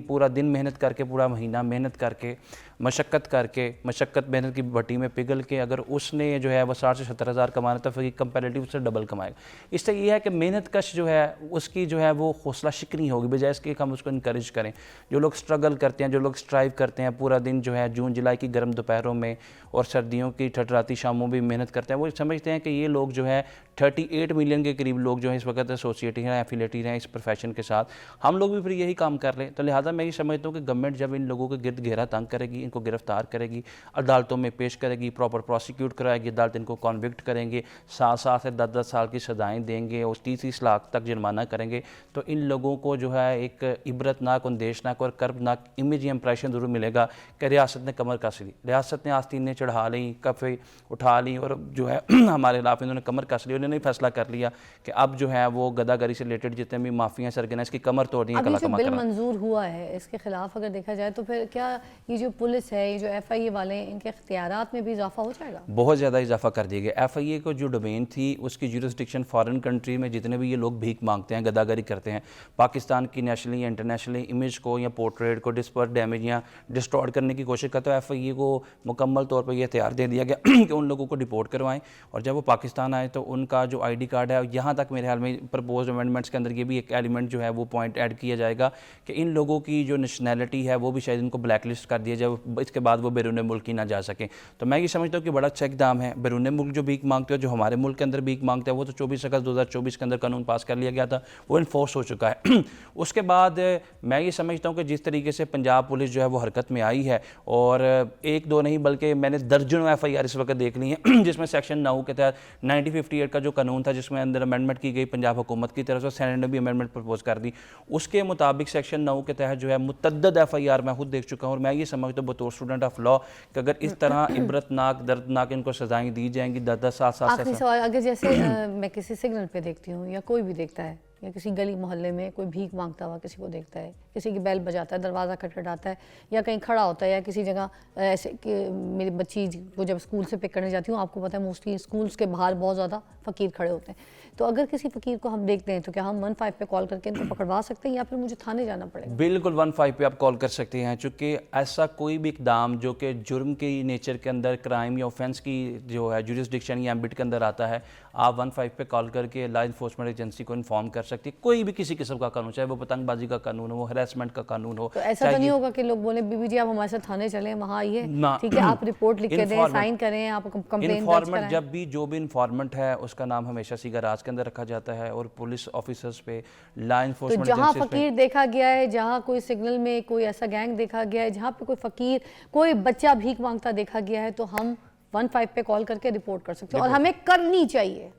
पूरा दिन मेहनत करके, पूरा महीना मेहनत करके, मशक्क़त मेहनत की भट्टी में पिघल के अगर उसने जो है वो 60 से 70 हज़ार कमाना, तो फिर कंपैरेटिव से डबल कमाएगा। इससे ये है कि मेहनत कश जो है उसकी जो है वो हौसला शिकनी होगी, बजाय इसके कि हम उसको इनकरेज करें। जो लोग स्ट्रगल करते हैं, जो लोग स्ट्राइव करते हैं, पूरा दिन जो है जून जुलाई की गर्म दोपहरों में और सर्दियों की ठठराती शामों में मेहनत करते हैं, वो समझते हैं कि ये लोग जो है 38 मिलियन के करीब लोग जो हैं इस वक्त एसोसिएटेड हैं, एफिलेटेड हैं इस प्रोफेशन के साथ। हम लोग भी फिर यही काम कर लें। तो लिहाजा मैं ये समझता हूँ कि गवर्नमेंट जब इन लोगों के गिरद घेरा तंग करेगी, इनको गिरफ्तार करेगी, अदालतों में पेश करेगी, प्रॉपर प्रोसिक्यूट कराएगी, अदालत इनको कॉन्विक्ट करेंगे, 7 से 10 साल की सजाएँ देंगे और 30 लाख तक जुर्माना करेंगे, तो इन लोगों को जो है एक इबरतनाक, अंदेशनाक और कर्बनाक इमेज इंप्रेशन ज़रूर मिलेगा कि रियासत ने कमर कस ली, रियासत ने आस्तीनें चढ़ा ली, कफ़े उठा ली और जो है हमारे खिलाफ इन्होंने कमर कस ली। उन्होंने फैसला कर लिया कि अब जो है वो गदागरी से रिलेटेड जितने भी माफिया सरगना इसकी कमर तोड़ दी, अभी जो बिल मंजूर हुआ है इसके खिलाफ अगर देखा जाए तो फिर क्या ये जो पुलिस है, ये जो FIA वाले हैं, इनके इख्तियारात में भी इजाफा हो जाएगा? बहुत ज़्यादा इजाफा कर दिया गया। FIA को जो डोमेन थी उसकी जुरिस्डिक्शन फॉरेन कंट्री में जितने भी ये लोग भीख मांगते हैं, गदागरी करते हैं, पाकिस्तान की नेशनली या इंटरनेशनली इमेज को या पोर्ट्रेट को डिस्पर डैमेज या डिस्ट्रॉय करने की कोशिश करते हैं, FIA को मुकम्मल तौर पर यह इख्तियार दे दिया गया कि उन लोगों को डिपोर्ट करवाएं और जब वो पाकिस्तान आए तो उनका जो ID कार्ड है, यहाँ तक मेरे ख्याल में प्रपोज अमेंडमेंट्स के अंदर ये भी एक एलिमेंट जो है वो पॉइंट ऐड किया जाएगा कि इन लोगों की जो नेशनैलिटी है वो भी शायद इनको ब्लैक लिस्ट कर दिया जाए, इसके बाद वो बैरून मुल्क ही ना जा सके। तो मैं ये समझता हूँ कि बड़ा अच्छा इक़दाम है। बैरून मुल्क जो भीख मांगते हैं, जो हमारे मुल्क के अंदर भीख मांगते हैं, वो तो 24 अगस्त 2024 के अंदर कानून पास कर लिया गया था, वो इन्फोर्स हो चुका है। उसके बाद मैं ये समझता हूँ कि जिस तरीके से पंजाब पुलिस जो है वो हरकत में आई है और एक दो नहीं बल्कि मैंने दर्जनों FIR इस वक्त देख ली हैं जिसमें सेक्शन 9 के तहत 1958 का जो कानून था जिसमें अंदर अमेंडमेंट की गई पंजाब हुकूमत की तरफ से, सेनेट ने भी अमेंडमेंट प्रपोज कर दी, उसके मुताबिक सेक्शन 9 के तहत जो है मुतद्दद FIR मैं खुद देख चुका हूँ और मैं ये समझता हूँ बतौर स्टूडेंट ऑफ लॉ कि अगर इस तरह इबरतनाक दर्दनाक इनको सजाएं दी जाएंगी 10-10 साल आखिरी सवाल, अगर जैसे मैं किसी सिग्नल पे देखती हूँ या कोई भी देखता है या किसी गली मोहल्ले में कोई भीख मांगता हुआ किसी को देखता है, किसी की बेल बजाता है, दरवाज़ा खटखटाता है या कहीं खड़ा होता है या किसी जगह ऐसे कि मेरी बच्ची को जब स्कूल से पिक करने जाती हूँ, आपको पता है मोस्टली स्कूल्स के बाहर बहुत ज़्यादा फ़कीर खड़े होते हैं, तो अगर किसी फ़कीर को हम देखते हैं तो क्या हम 15 पे कॉल करके इनको पकड़वा सकते हैं या फिर मुझे थाने जाना पड़ेगा? बिल्कुल 15 पे आप कॉल कर सकते हैं, चूँकि ऐसा कोई भी इकदाम जो कि जुर्म के नेचर के अंदर, क्राइम या ऑफेंस की जो है जुरिस्डिक्शन या एम्बिट के अंदर आता है, आप 15 पे कॉल करके लॉ इन्फोर्समेंट एजेंसी को इन्फॉर्म कर सकती है। कोई भी किसी किस्म का कानून, चाहे वो पतंगबाजी का कानून हो, हरासमेंट का कानून हो, तो ऐसा तो नहीं होगा कि लोग बोले बीबी जी आप हमारे साथ थाने चलें, वहाँ आइए, ठीक है, आप रिपोर्ट लिख के दें, साइन करें, आप कंप्लेंट दर्ज कराएं। जब भी जो भी इन्फॉर्मेंट है उसका नाम हमेशा सीगा राज के अंदर रखा जाता है और पुलिस ऑफिसर्स पे, लॉ तो इन्फोर्समेंट जहाँ एजेंसीज पे फकीर देखा गया है, जहाँ कोई सिग्नल में कोई ऐसा गैंग देखा गया है, जहाँ पे कोई फकीर, कोई बच्चा भीख मांगता देखा गया है, तो हम 15 पे कॉल करके रिपोर्ट कर सकते हैं और हमें करनी चाहिए,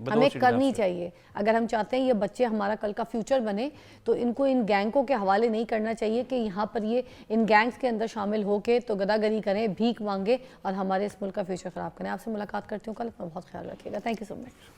हमें करनी चाहिए। अगर हम चाहते हैं ये बच्चे हमारा कल का फ्यूचर बने तो इनको इन गैंगों के हवाले नहीं करना चाहिए कि यहाँ पर ये इन गैंग्स के अंदर शामिल होके तो गदागरी करें, भीख मांगे और हमारे इस मुल्क का फ्यूचर ख़राब करें। आपसे मुलाकात करती हूँ कल, अपना बहुत ख्याल रखिएगा। Thank you so much.